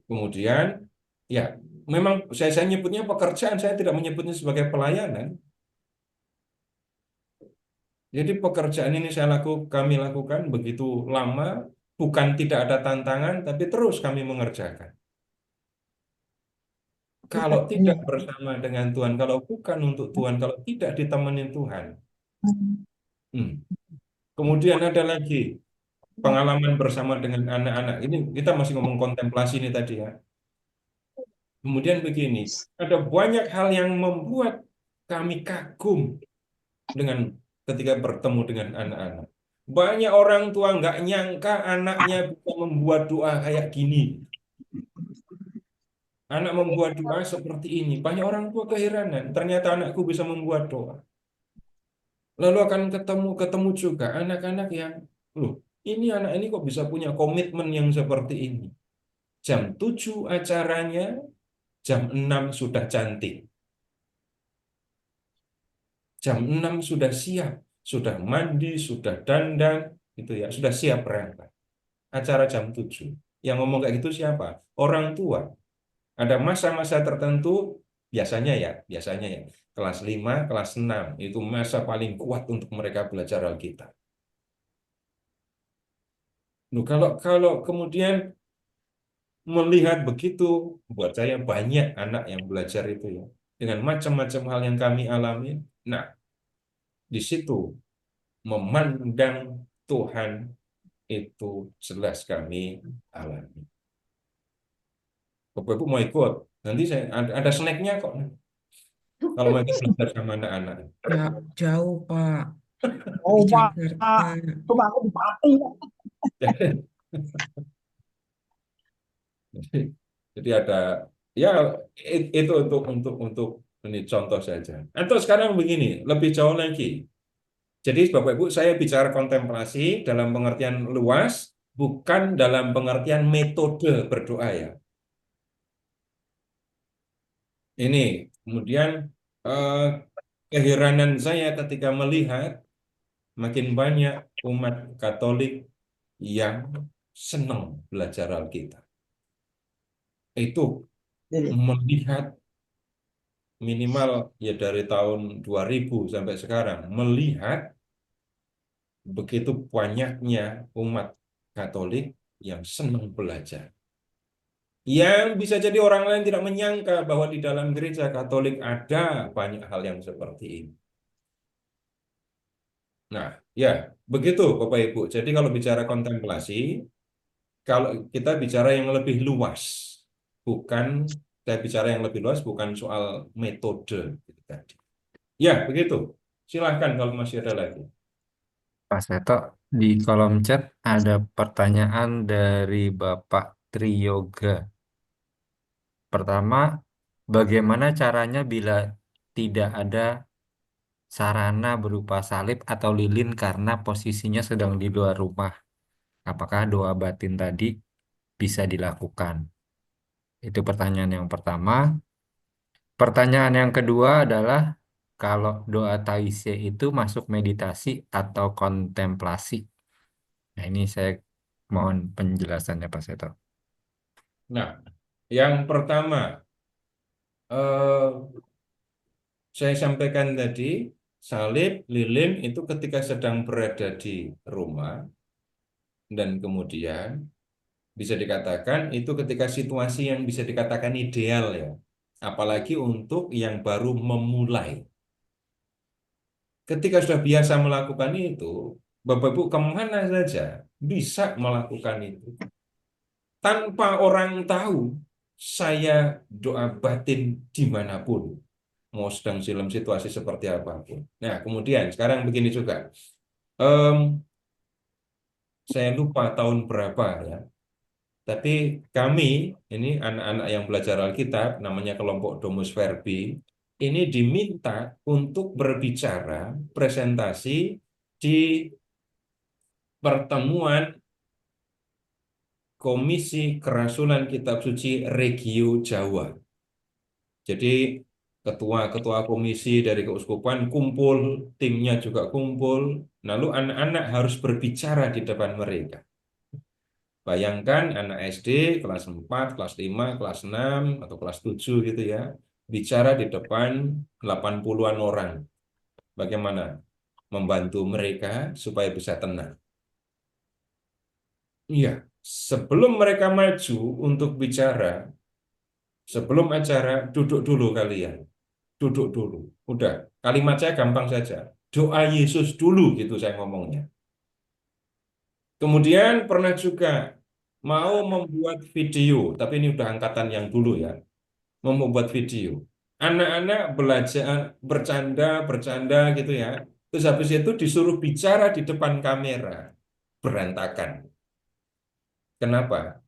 Kemudian, ya, memang saya nyebutnya pekerjaan, saya tidak menyebutnya sebagai pelayanan. Jadi pekerjaan ini kami lakukan begitu lama, bukan tidak ada tantangan, tapi terus kami mengerjakan. Kalau tidak bersama dengan Tuhan, kalau bukan untuk Tuhan, kalau tidak ditemenin Tuhan. Kemudian ada lagi pengalaman bersama dengan anak-anak. Ini kita masih ngomong kontemplasi ini tadi ya. Kemudian begini, ada banyak hal yang membuat kami kagum dengan ketika bertemu dengan anak-anak. Banyak orang tua nggak nyangka anaknya bisa membuat doa kayak gini. Anak membuat doa seperti ini. Banyak orang tua keheranan. Ternyata anakku bisa membuat doa. Lalu akan ketemu juga anak-anak yang, loh, ini anak ini kok bisa punya komitmen yang seperti ini. Jam 7 acaranya, jam 6 sudah cantik. Jam 6 sudah siap, sudah mandi, sudah dandan, gitu ya, sudah siap berangkat. Acara jam 7. Yang ngomong kayak gitu siapa? Orang tua. Ada masa-masa tertentu, biasanya ya, kelas 5, kelas 6, itu masa paling kuat untuk mereka belajar Alkitab. Loh, kalau kemudian melihat begitu, buat saya banyak anak yang belajar itu ya. Dengan macam-macam hal yang kami alami, Nah, di situ memandang Tuhan itu jelas kami alami. Bapak Ibu mau ikut? Nanti saya ada snacknya kok. Kalau mau ikut belajar sama anak-anak. Ya, jauh Pak Oh, di Pak, Jakarta. cuma aku di Pati. Jadi ada ya itu untuk ini contoh saja. Atau sekarang begini, lebih jauh lagi. Jadi Bapak Ibu, saya bicara kontemplasi dalam pengertian luas, bukan dalam pengertian metode berdoa ya. Ini kemudian eh, keheranan saya ketika melihat makin banyak umat Katolik yang senang belajar Alkitab. Itu melihat minimal ya dari tahun 2000 sampai sekarang, melihat begitu banyaknya umat Katolik yang senang belajar. Yang bisa jadi orang lain tidak menyangka bahwa di dalam gereja Katolik ada banyak hal yang seperti ini. Nah, ya, begitu Bapak Ibu. Jadi kalau bicara kontemplasi, kalau kita bicara yang lebih luas, bukan saya bicara yang lebih luas bukan soal metode gitu tadi. Ya, begitu. Silahkan kalau masih ada lagi. Pak Seto, di kolom chat ada pertanyaan dari Bapak Triyoga. Pertama, bagaimana caranya bila tidak ada sarana berupa salib atau lilin karena posisinya sedang di luar rumah? Apakah doa batin tadi bisa dilakukan? Itu pertanyaan yang pertama. Pertanyaan yang kedua adalah kalau doa taisye itu masuk meditasi atau kontemplasi. Nah, ini saya mohon penjelasannya Pak Seto. Nah, yang pertama, eh, saya sampaikan tadi, salib, lilin itu ketika sedang berada di rumah, dan kemudian bisa dikatakan itu ketika situasi yang bisa dikatakan ideal ya. Apalagi untuk yang baru memulai. Ketika sudah biasa melakukan itu, Bapak Ibu kemana saja bisa melakukan itu. Tanpa orang tahu, saya doa batin dimanapun. Mau sedang dalam situasi seperti apapun. Nah, kemudian sekarang begini juga. Em, saya lupa tahun berapa ya. Tapi kami, ini anak-anak yang belajar Alkitab, namanya kelompok Domus Verbi, ini diminta untuk berbicara, presentasi di pertemuan Komisi Kerasulan Kitab Suci Regio Jawa. Jadi ketua-ketua komisi dari keuskupan kumpul, timnya juga kumpul, lalu anak-anak harus berbicara di depan mereka. Bayangkan anak SD kelas 4, kelas 5, kelas 6, atau kelas 7 gitu ya, bicara di depan 80-an orang. Bagaimana membantu mereka supaya bisa tenang. Iya, sebelum mereka maju untuk bicara, sebelum acara, duduk dulu kalian. Duduk dulu. Udah, kalimat saya gampang saja. Doa Yesus dulu gitu saya ngomongnya. Kemudian pernah juga mau membuat video, tapi ini udah angkatan yang dulu ya, membuat video. Anak-anak belajar bercanda gitu ya. Terus habis itu disuruh bicara di depan kamera. Berantakan. Kenapa?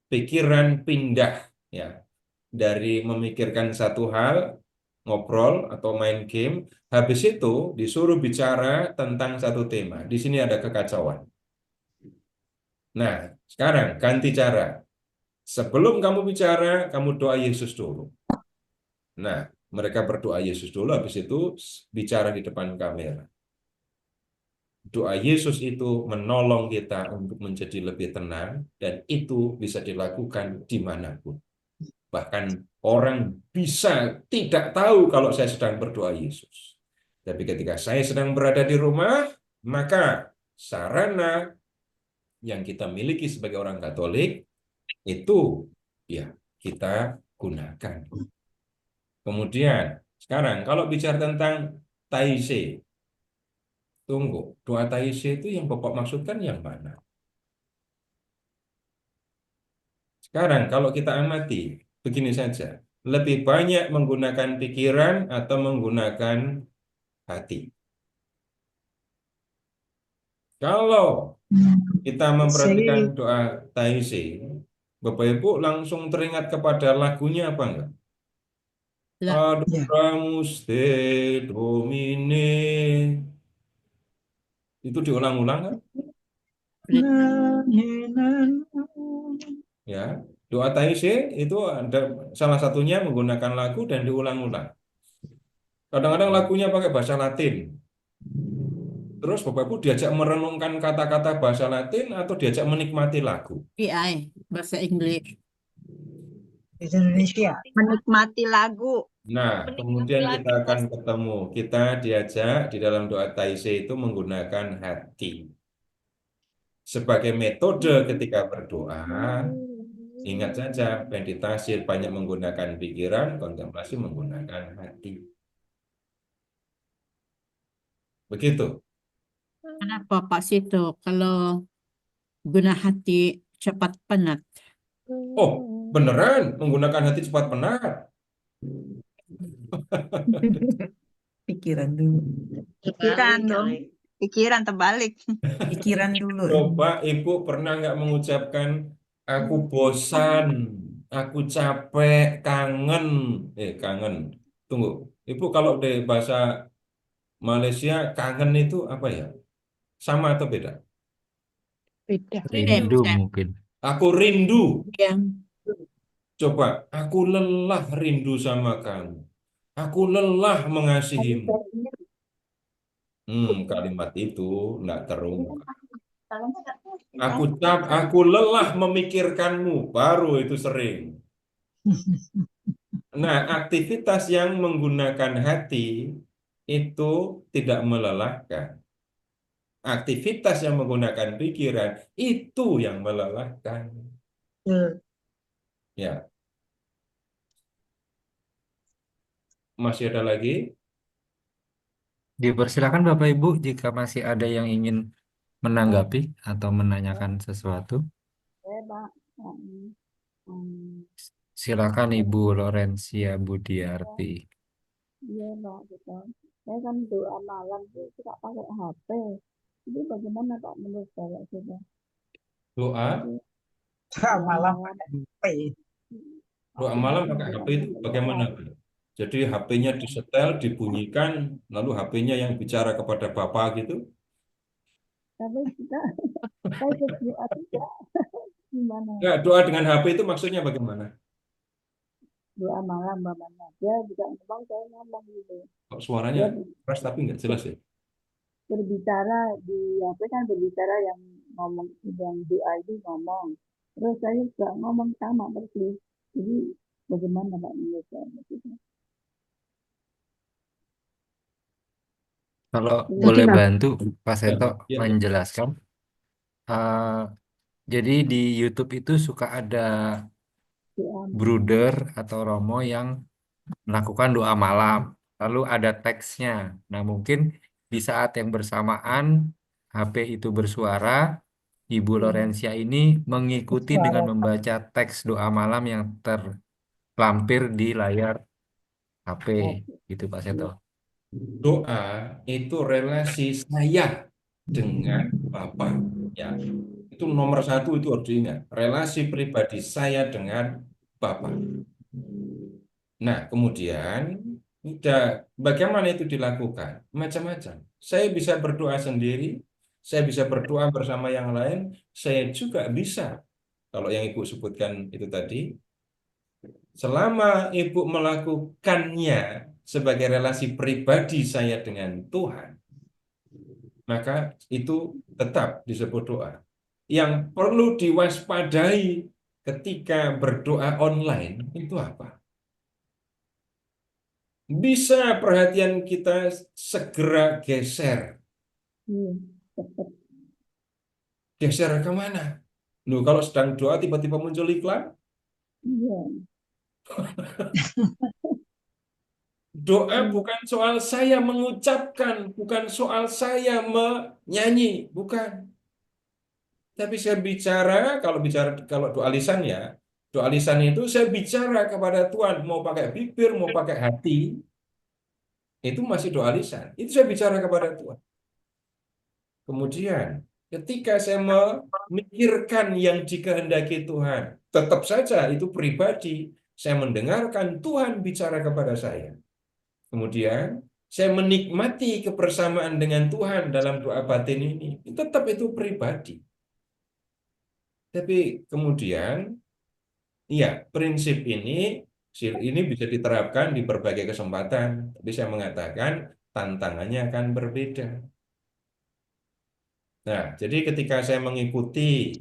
Pikiran pindah ya dari memikirkan satu hal, ngobrol atau main game, habis itu disuruh bicara tentang satu tema. Di sini ada kekacauan. Nah, sekarang ganti cara. Sebelum kamu bicara, kamu doa Yesus dulu. Nah, mereka berdoa Yesus dulu, habis itu bicara di depan kamera. Doa Yesus itu menolong kita untuk menjadi lebih tenang, dan itu bisa dilakukan dimanapun. Bahkan orang bisa tidak tahu kalau saya sedang berdoa Yesus. Tapi ketika saya sedang berada di rumah, maka sarana yang kita miliki sebagai orang Katolik itu ya kita gunakan. Kemudian sekarang kalau bicara tentang taise. Tunggu, doa taise itu yang Bapak maksudkan yang mana? Sekarang kalau kita amati, begini saja. Lebih banyak menggunakan pikiran atau menggunakan hati? Kalau kita memperhatikan Si doa taise, Bapak Ibu langsung teringat kepada lagunya apa enggak? La, ya. Adoramus te Domine. Itu diulang-ulang kan? Ya. Doa taise itu ada salah satunya menggunakan lagu dan diulang-ulang. Kadang-kadang lagunya pakai bahasa Latin. Terus Bapak Ibu diajak merenungkan kata-kata bahasa Latin atau diajak menikmati lagu. AI, bahasa Inggris. Di Indonesia. Menikmati lagu. Nah, kemudian kita akan ketemu. Kita diajak di dalam doa taise itu menggunakan hati. Sebagai metode ketika berdoa, ingat saja, meditasi banyak menggunakan pikiran, kontemplasi menggunakan hati. Begitu. Kenapa Pak Sito kalau guna hati cepat penat? Oh, beneran menggunakan hati cepat penat. Pikiran dulu. Pikiran dong. Pikiran terbalik. Pikiran dulu. Coba Ibu pernah nggak mengucapkan, aku bosan, aku capek, kangen. Kangen. Tunggu. Ibu kalau di bahasa Malaysia, kangen itu apa ya? Sama atau beda? Beda. Rindu Sam. mungkin. Aku rindu. Yang Coba, aku lelah rindu sama kamu. Aku lelah mengasihimu. Kalimat itu nggak terungkap. Aku lelah memikirkanmu, baru itu sering. Nah, aktivitas yang menggunakan hati itu tidak melelahkan. Aktivitas yang menggunakan pikiran itu yang melelahkan. Ya, masih ada lagi? Dipersilakan Bapak Ibu jika masih ada yang ingin menanggapi atau menanyakan sesuatu. Silakan Ibu Lorencia Budiarti. Iya Pak, gitu. Saya kan doa malam tuh suka pakai HP. Jadi bagaimana Pak menurut saya gitu? Doa, Doa malam pakai P. doa malam pakai HP itu bagaimana? Jadi HP-nya disetel, dibunyikan, lalu HP-nya yang bicara kepada Bapak gitu. Tapi kita saya berdoa tidak gimana? Ya, doa dengan HP itu maksudnya bagaimana? Doa malam bagaimana? Dia juga ngomong, saya ngomong gitu. Kok suaranya keras tapi nggak jelas ya? Berbicara di HP kan berbicara yang ngomong yang doa itu ngomong. Terus saya juga ngomong sama persis. Jadi bagaimana Pak menurut saya gitu? Kalau Jadi boleh Bapak, bantu Pak Seto Ya. menjelaskan. Jadi di YouTube itu suka ada Doa malam. bruder atau romo yang melakukan doa malam. Lalu ada teksnya. Nah, mungkin di saat yang bersamaan HP itu bersuara, Ibu Lorencia ini mengikuti dengan membaca teks doa malam yang terlampir di layar HP, gitu Pak Seto. Doa itu relasi saya dengan Bapak. Ya, itu nomor satu itu harus diingat. Relasi pribadi saya dengan Bapak. Nah, kemudian bagaimana itu dilakukan? Macam-macam. Saya bisa berdoa sendiri, saya bisa berdoa bersama yang lain, saya juga bisa. Kalau yang Ibu sebutkan itu tadi, selama Ibu melakukannya sebagai relasi pribadi saya dengan Tuhan, maka itu tetap disebut doa. Yang perlu diwaspadai ketika berdoa online itu apa? Bisa perhatian kita segera geser. Iya, cepat. Geser ke mana? Loh, kalau sedang doa tiba-tiba muncul iklan, Iya. Doa bukan soal saya mengucapkan, bukan soal saya menyanyi, bukan. Tapi saya bicara, kalau doa lisan ya, doa lisan itu saya bicara kepada Tuhan, mau pakai bibir, mau pakai hati, itu masih doa lisan. Itu saya bicara kepada Tuhan. Kemudian, ketika saya memikirkan yang dikehendaki Tuhan, tetap saja itu pribadi, saya mendengarkan Tuhan bicara kepada saya. Kemudian, saya menikmati kebersamaan dengan Tuhan dalam doa batin ini. Tetap itu pribadi. Tapi kemudian, iya, prinsip ini bisa diterapkan di berbagai kesempatan. Tapi saya mengatakan tantangannya akan berbeda. Nah, jadi ketika saya mengikuti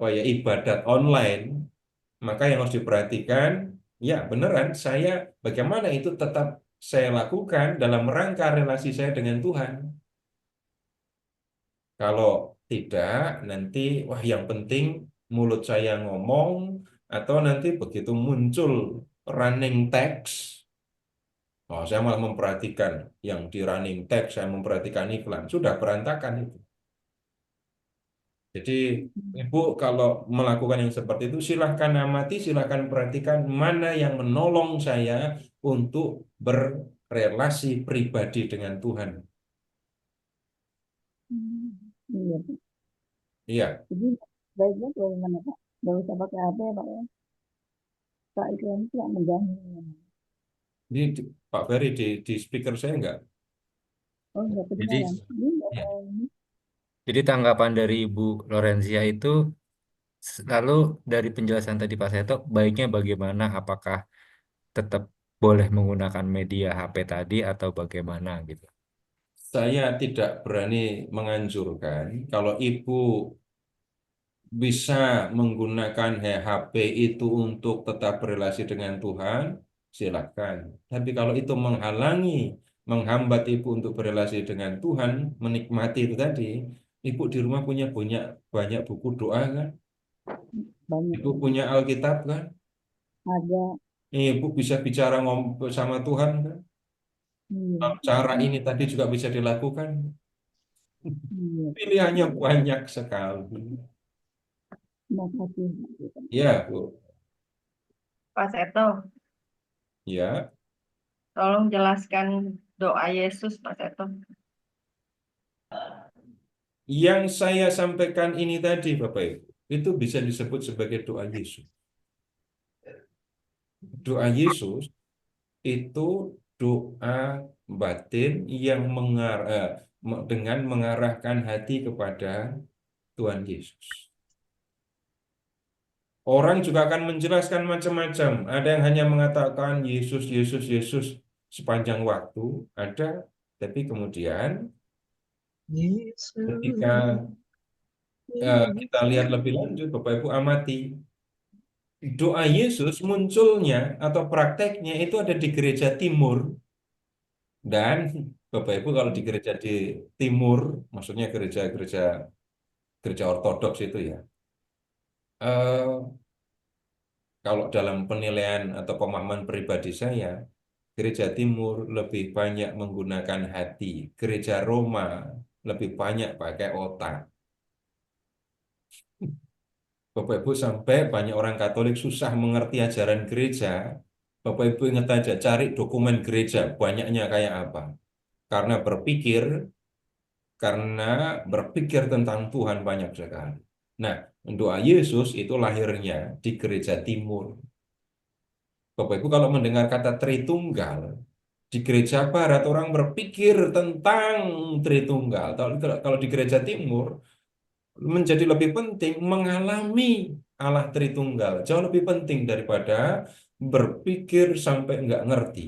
ibadat online, maka yang harus diperhatikan, ya beneran bagaimana itu tetap saya lakukan dalam rangka relasi saya dengan Tuhan. Kalau tidak, nanti wah yang penting mulut saya ngomong, atau nanti begitu muncul running text, saya malah memperhatikan yang di running text, saya memperhatikan iklan, sudah berantakan itu. Jadi Ibu kalau melakukan yang seperti itu silahkan amati, silahkan perhatikan mana yang menolong saya untuk berrelasi pribadi dengan Tuhan. Iya, Pak. Iya, Jadi baiknya bagaimana Pak? Nggak usah pakai HP ya Pak ya? Pak iklan itu nggak mengganggu. Pak Ferry di speaker saya enggak? Oh nggak Jadi, kedengaran. Ini nggak ya. ada ini. Jadi tanggapan dari Ibu Lorenzia itu, lalu dari penjelasan tadi Pak Seto, baiknya bagaimana? Apakah tetap boleh menggunakan media HP tadi atau bagaimana gitu? Saya tidak berani menganjurkan kalau Ibu bisa menggunakan HP itu untuk tetap berrelasi dengan Tuhan, silakan. Tapi kalau itu menghambat Ibu untuk berrelasi dengan Tuhan, menikmati itu tadi, Ibu di rumah punya banyak banyak buku doa kan? Banyak Ibu ya. punya Alkitab kan? Ada. Ibu bisa bicara sama Tuhan kan? Iya. Cara ini tadi juga bisa dilakukan. Iya. Pilihannya banyak sekali. Terima kasih. Ya, Bu. Pak Seto, Ya. tolong jelaskan doa Yesus, Pak Seto. Yang saya sampaikan ini tadi, Bapak Ibu, itu bisa disebut sebagai doa Yesus. Doa Yesus itu doa batin yang dengan mengarahkan hati kepada Tuhan Yesus. Orang juga akan menjelaskan macam-macam. Ada yang hanya mengatakan Yesus, Yesus, Yesus sepanjang waktu, ada. Tapi kemudian ketika kita lihat lebih lanjut, Bapak Ibu amati, doa Yesus munculnya atau prakteknya itu ada di gereja timur. Dan Bapak Ibu kalau di gereja di timur, maksudnya gereja ortodoks itu ya, eh, kalau dalam penilaian atau pemahaman pribadi saya, gereja timur lebih banyak menggunakan hati. Gereja Roma lebih banyak pakai otak. Bapak Ibu sampai banyak orang Katolik susah mengerti ajaran gereja. Bapak Ibu ingat aja, cari dokumen gereja, banyaknya kayak apa. Karena berpikir tentang Tuhan banyak sekali. Nah, doa Yesus itu lahirnya di gereja timur. Bapak Ibu kalau mendengar kata Tritunggal, di gereja Barat orang berpikir tentang Tritunggal. Kalau di gereja timur, menjadi lebih penting mengalami Allah Tritunggal. Jauh lebih penting daripada berpikir sampai nggak ngerti.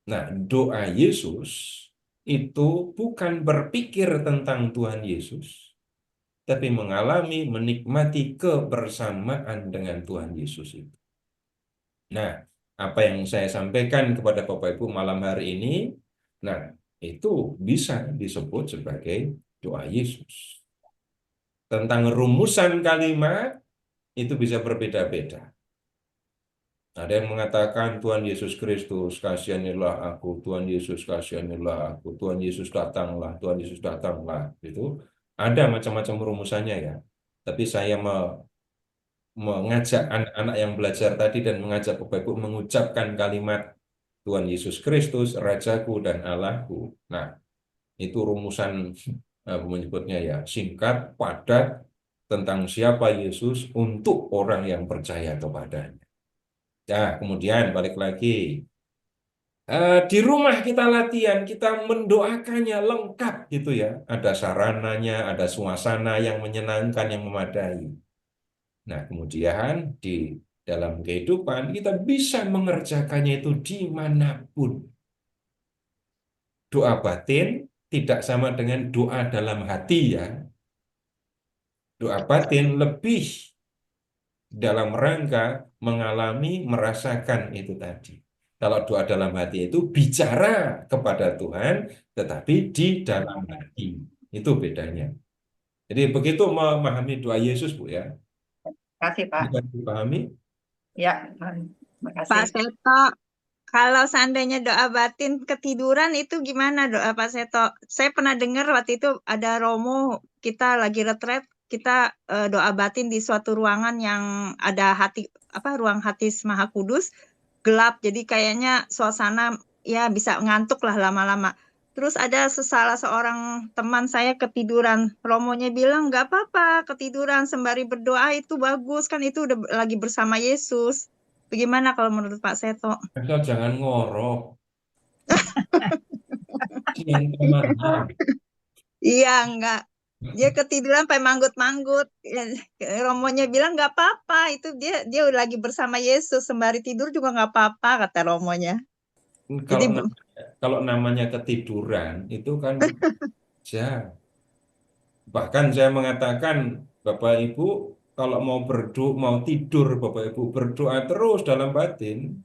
Nah, doa Yesus itu bukan berpikir tentang Tuhan Yesus, tapi mengalami, menikmati kebersamaan dengan Tuhan Yesus itu. Nah, apa yang saya sampaikan kepada Bapak Ibu malam hari ini, nah, itu bisa disebut sebagai doa Yesus. Tentang rumusan kalimat, itu bisa berbeda-beda. Ada yang mengatakan Tuhan Yesus Kristus, kasihanilah aku, Tuhan Yesus kasihanilah aku, Tuhan Yesus datanglah, Tuhan Yesus datanglah. Itu ada macam-macam rumusannya ya. Tapi saya mengajak anak-anak yang belajar tadi dan mengajak Bapak Ibu mengucapkan kalimat Tuhan Yesus Kristus, Rajaku dan Allahku. Nah, itu rumusan menyebutnya ya, singkat, padat, tentang siapa Yesus untuk orang yang percaya kepadanya. Nah, kemudian balik lagi. Di rumah kita latihan, kita mendoakannya lengkap gitu ya. Ada sarananya, ada suasana yang menyenangkan, yang memadai. Nah, kemudian di dalam kehidupan kita bisa mengerjakannya itu dimanapun. Doa batin tidak sama dengan doa dalam hati ya. Doa batin lebih dalam rangka mengalami, merasakan itu tadi. Kalau doa dalam hati itu bicara kepada Tuhan, tetapi di dalam hati. Itu bedanya. Jadi begitu memahami doa Yesus, Bu ya. Kasih, Pak. Bisa dipahami? Ya, Pak makasih. Seto, kalau seandainya doa batin ketiduran itu gimana doa Pak Seto? Saya pernah dengar waktu itu ada Romo, kita lagi retret, kita doa batin di suatu ruangan yang ada ruang hati Maha Kudus, gelap, jadi kayaknya suasana ya bisa ngantuk lah lama-lama. Terus ada salah seorang teman saya ketiduran, Romonya bilang nggak apa-apa ketiduran sembari berdoa itu bagus, kan itu udah lagi bersama Yesus. Bagaimana kalau menurut Pak Seto? Asal jangan ngorok. Yang kemana? Iya, enggak. Dia ketiduran sampai manggut-manggut. Romonya bilang nggak apa-apa, itu dia udah lagi bersama Yesus, sembari tidur juga nggak apa-apa, kata Romonya. Jadi Kalau namanya ketiduran itu kan ya. Bahkan saya mengatakan Bapak Ibu kalau mau tidur Bapak Ibu berdoa terus dalam batin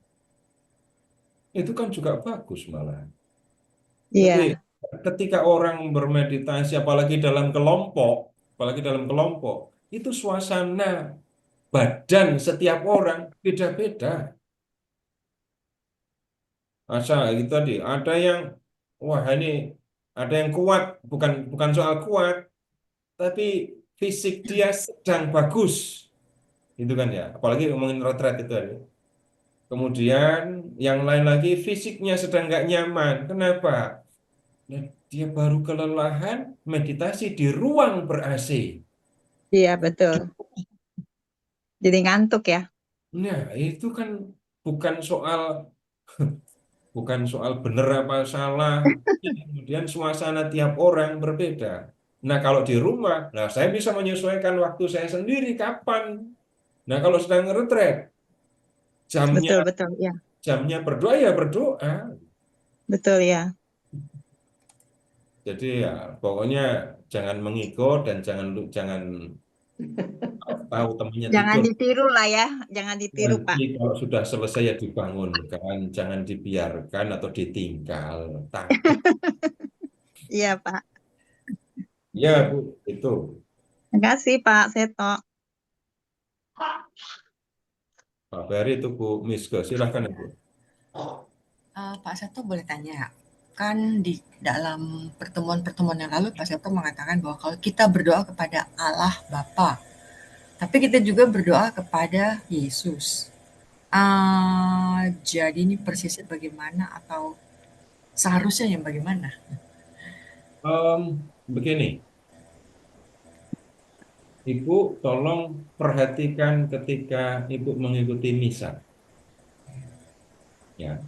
itu kan juga bagus malah. iya, Tapi ketika orang bermeditasi apalagi dalam kelompok itu suasana badan setiap orang beda-beda. Asal itu tadi ada yang wah ini ada yang kuat bukan soal kuat tapi fisik dia sedang bagus. Itu kan ya, apalagi ngomongin retret itu ada. Kemudian yang lain lagi fisiknya sedang nggak nyaman. Kenapa? Ya, dia baru kelelahan meditasi di ruang ber-AC. iya betul. Jadi ngantuk ya. Nah, itu kan bukan soal bukan soal benar apa salah. Kemudian suasana tiap orang berbeda. Nah, kalau di rumah, nah saya bisa menyesuaikan waktu saya sendiri kapan. Nah, kalau sedang retret, jamnya Betul ya. jamnya berdoa ya berdoa. Betul ya. Jadi ya pokoknya jangan mengikut dan jangan tahu temannya Jangan tidur. ditiru lah ya, jangan ditiru Pak. Nanti kalau sudah selesai ya dibangunkan, jangan dibiarkan atau ditinggal. Takut. Iya Pak. Ya Bu, itu. Terima kasih Pak Seto. Pak Ferry itu Bu Miske, silahkan Bu. Pak Seto boleh tanya, kan di dalam pertemuan-pertemuan yang lalu Pak Seto mengatakan bahwa kalau kita berdoa kepada Allah Bapa, tapi kita juga berdoa kepada Yesus. Jadi ini persisnya bagaimana atau seharusnya yang bagaimana? Begini, Ibu tolong perhatikan ketika Ibu mengikuti misa. Ya,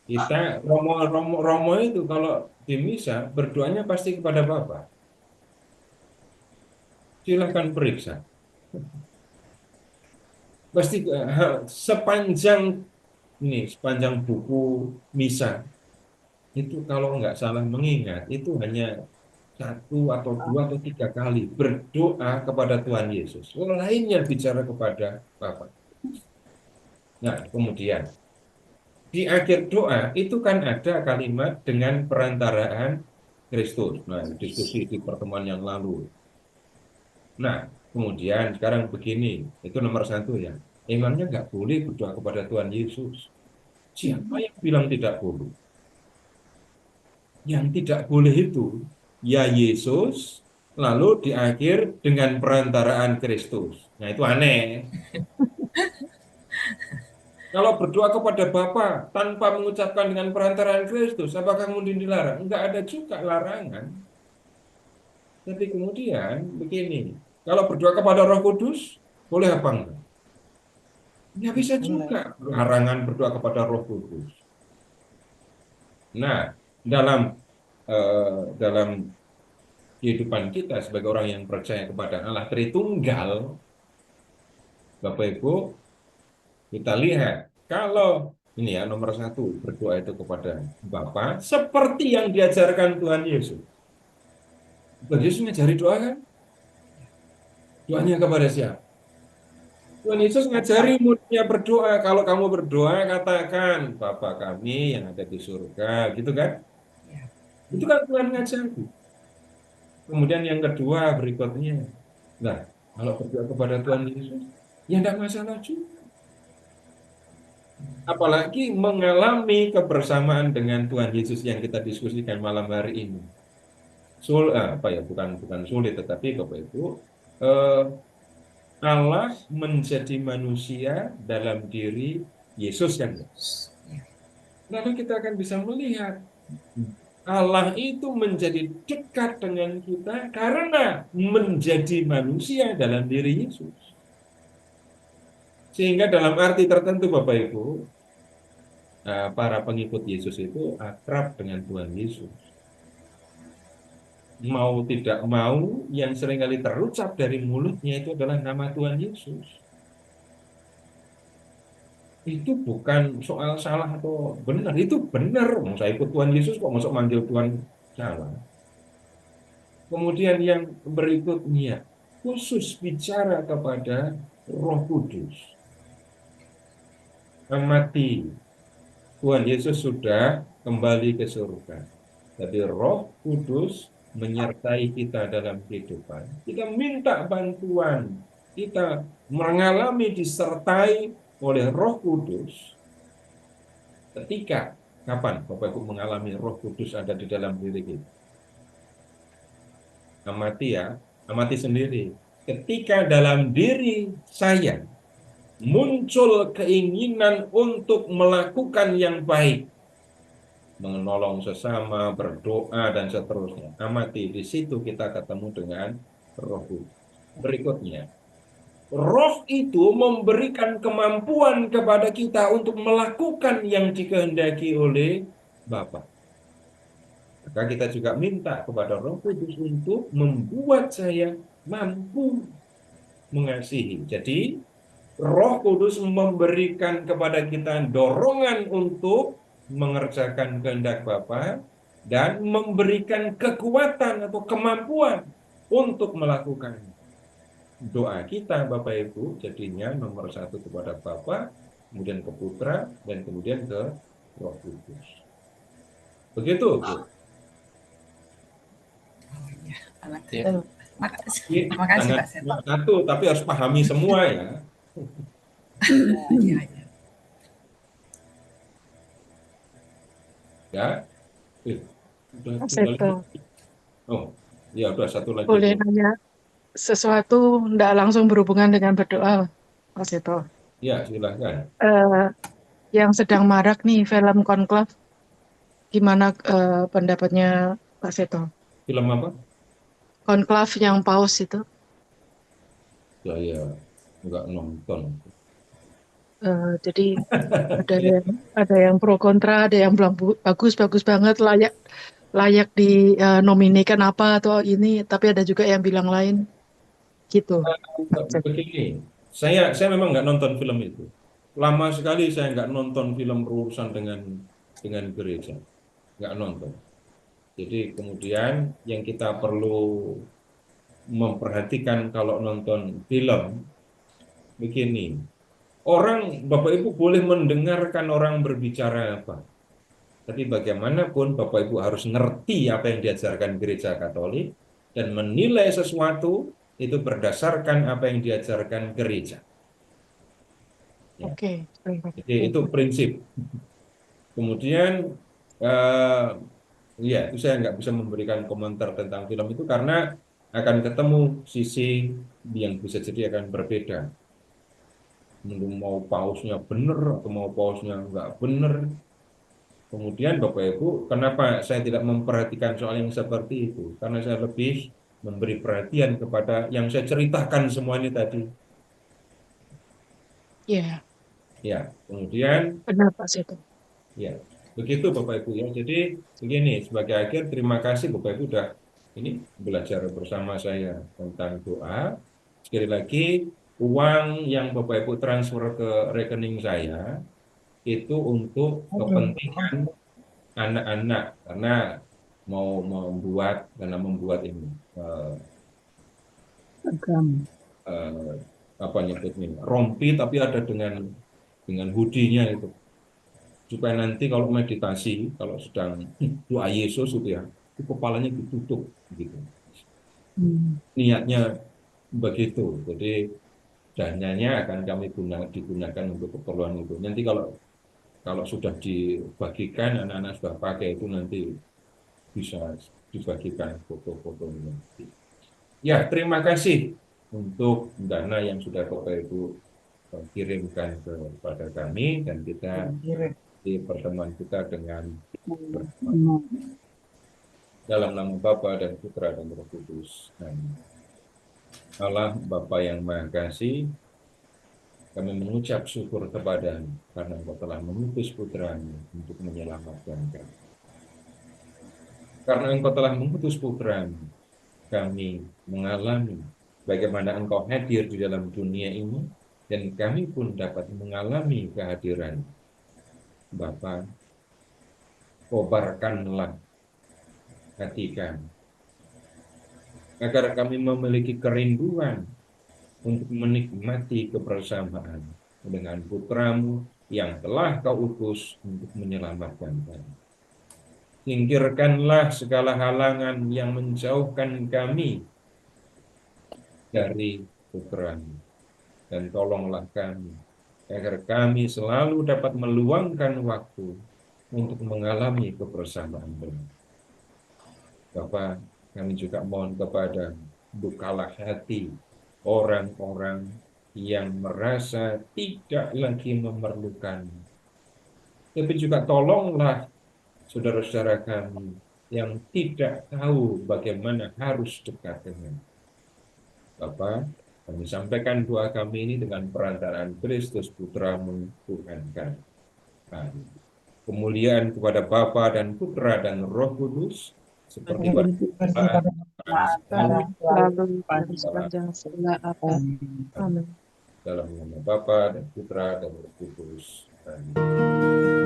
kita Romo itu kalau di misa berdoanya pasti kepada Bapa. Silahkan periksa. Pasti sepanjang buku misa itu kalau nggak salah mengingat itu hanya 1 atau 2 atau 3 kali berdoa kepada Tuhan Yesus. Lainnya bicara kepada Bapa. Nah, kemudian di akhir doa itu kan ada kalimat dengan perantaraan Kristus. Nah, diskusi di pertemuan yang lalu. Nah, kemudian sekarang begini, itu nomor 1 ya. Emangnya nggak boleh berdoa kepada Tuhan Yesus? Siapa yang bilang tidak boleh? Yang tidak boleh itu ya Yesus, lalu di akhir dengan perantaraan Kristus. Nah itu aneh. Kalau berdoa kepada Bapa tanpa mengucapkan dengan perantaraan Kristus, apakah kemudian dilarang? Enggak ada juga larangan. Tapi kemudian begini, kalau berdoa kepada Roh Kudus, boleh apa enggak? Ya bisa juga larangan berdoa kepada Roh Kudus. Nah, dalam kehidupan kita sebagai orang yang percaya kepada Allah Tritunggal, Bapak Ibu, kita lihat kalau ini ya nomor satu berdoa itu kepada Bapa seperti yang diajarkan Tuhan Yesus. Tuhan Yesus ngajari doa kan? Doanya kepada siapa? Tuhan Yesus ngajari muridnya berdoa. Kalau kamu berdoa katakan Bapa kami yang ada di surga, gitu kan? Itu kan Tuhan ngajari. Kemudian yang kedua berikutnya, nah kalau berdoa kepada Tuhan Yesus, ya tidak masalah juga. Apalagi mengalami kebersamaan dengan Tuhan Yesus yang kita diskusikan malam hari ini. Bukan sulit, tetapi Bapak Ibu, Allah menjadi manusia dalam diri Yesus kan. Lalu kita akan bisa melihat Allah itu menjadi dekat dengan kita karena menjadi manusia dalam diri Yesus. Sehingga dalam arti tertentu Bapak Ibu, para pengikut Yesus itu akrab dengan Tuhan Yesus. Mau tidak mau, yang seringkali terucap dari mulutnya itu adalah nama Tuhan Yesus. Itu bukan soal salah atau benar, itu benar. Mau saya ikut Tuhan Yesus kok masuk manggil Tuhan salah. Kemudian yang berikutnya, khusus bicara kepada Roh Kudus. Amati, Tuhan Yesus sudah kembali ke surga. Tapi Roh Kudus menyertai kita dalam kehidupan. Kita minta bantuan, kita mengalami disertai oleh Roh Kudus. Ketika kapan Bapak Ibu mengalami Roh Kudus ada di dalam diri kita? Amati ya, amati sendiri. Ketika dalam diri saya muncul keinginan untuk melakukan yang baik, menolong sesama, berdoa, dan seterusnya. Amati, di situ kita ketemu dengan Roh Kudus. Berikutnya, Roh itu memberikan kemampuan kepada kita untuk melakukan yang dikehendaki oleh Bapa. Maka kita juga minta kepada Roh Kudus untuk membuat saya mampu mengasihi. Jadi, Roh Kudus memberikan kepada kita dorongan untuk mengerjakan kehendak Bapa dan memberikan kekuatan atau kemampuan untuk melakukan. Doa kita Bapak Ibu jadinya nomor satu kepada Bapa, kemudian ke Putra, dan kemudian ke Roh Kudus. Begitu Bu. Makasih Pak Seto. Satu, tapi harus pahami semua ya. Iya. Ya, Pak Seto, oh, ya udah satu lagi. boleh nanya sesuatu tidak langsung berhubungan dengan berdoa, Pak Seto. Ya, silahkan. Yang sedang marak nih film Conclave, gimana pendapatnya Pak Seto? Film apa? Conclave yang paus itu. Saya nggak nonton. Jadi ada yang pro kontra, ada yang bilang bagus banget, layak dinominasikan apa atau ini, tapi ada juga yang bilang lain gitu. Begini, saya memang nggak nonton film itu. Lama sekali saya nggak nonton film berurusan dengan gereja, nggak nonton. Jadi kemudian yang kita perlu memperhatikan kalau nonton film begini. Orang, Bapak Ibu boleh mendengarkan orang berbicara apa. Tapi bagaimanapun Bapak Ibu harus ngerti apa yang diajarkan gereja Katolik dan menilai sesuatu itu berdasarkan apa yang diajarkan gereja. Ya. Oke. Jadi itu prinsip. Kemudian ya itu saya nggak bisa memberikan komentar tentang film itu karena akan ketemu sisi yang bisa jadi akan berbeda. Mau pausnya benar atau mau pausnya nggak benar. Kemudian Bapak Ibu, kenapa saya tidak memperhatikan soal yang seperti itu? Karena saya lebih memberi perhatian kepada yang saya ceritakan semua ini tadi. Iya, Ya, kemudian benar Pak Seto. ya, begitu Bapak Ibu ya. Jadi begini, sebagai akhir terima kasih Bapak Ibu sudah ini belajar bersama saya tentang doa. Sekali lagi, uang yang Bapak Ibu transfer ke rekening saya itu untuk kepentingan anak-anak karena mau membuat ini Program. apa nyebutnya rompi tapi ada dengan hoodie-nya itu supaya nanti kalau meditasi kalau sedang doa Yesus itu ya itu kepalanya ditutup gitu niatnya begitu jadi dananya akan kami digunakan untuk keperluan itu nanti kalau sudah dibagikan anak-anak sudah pakai itu nanti bisa dibagikan foto-fotonya. Ya, terima kasih untuk dana yang sudah Bapak Ibu kirimkan kepada kami dan kita di pertemuan kita dengan dalam nama Bapa dan Putra dan Roh Kudus. Amin. Allah Bapa yang Maha Kasih, kami mengucap syukur kepada-Mu karena Engkau telah mengutus Putra-Mu untuk menyelamatkan kami. Karena Engkau telah mengutus Putra-Mu, kami mengalami bagaimana Engkau hadir di dalam dunia ini dan kami pun dapat mengalami kehadiran Bapa. Kobarkanlah hati kami agar kami memiliki kerinduan untuk menikmati kebersamaan dengan Putra-Mu yang telah Kau utus untuk menyelamatkan kami. Singkirkanlah segala halangan yang menjauhkan kami dari Putra-Mu. Dan tolonglah kami, agar kami selalu dapat meluangkan waktu untuk mengalami kebersamaan dengan Bapak. Kami juga mohon kepada bukalah hati orang-orang yang merasa tidak lagi memerlukan. Tapi juga tolonglah saudara-saudara kami yang tidak tahu bagaimana harus dekat dengan Bapak. Kami sampaikan doa kami ini dengan perantaraan Kristus Putra-Mu Tuhan kami. Amin. Kemuliaan kepada Bapa dan Putra dan Roh Kudus seperti pada Lalu sepanjang segala apa. Amin. dalam nama Bapa dan Putra dan Roh Kudus. Amin.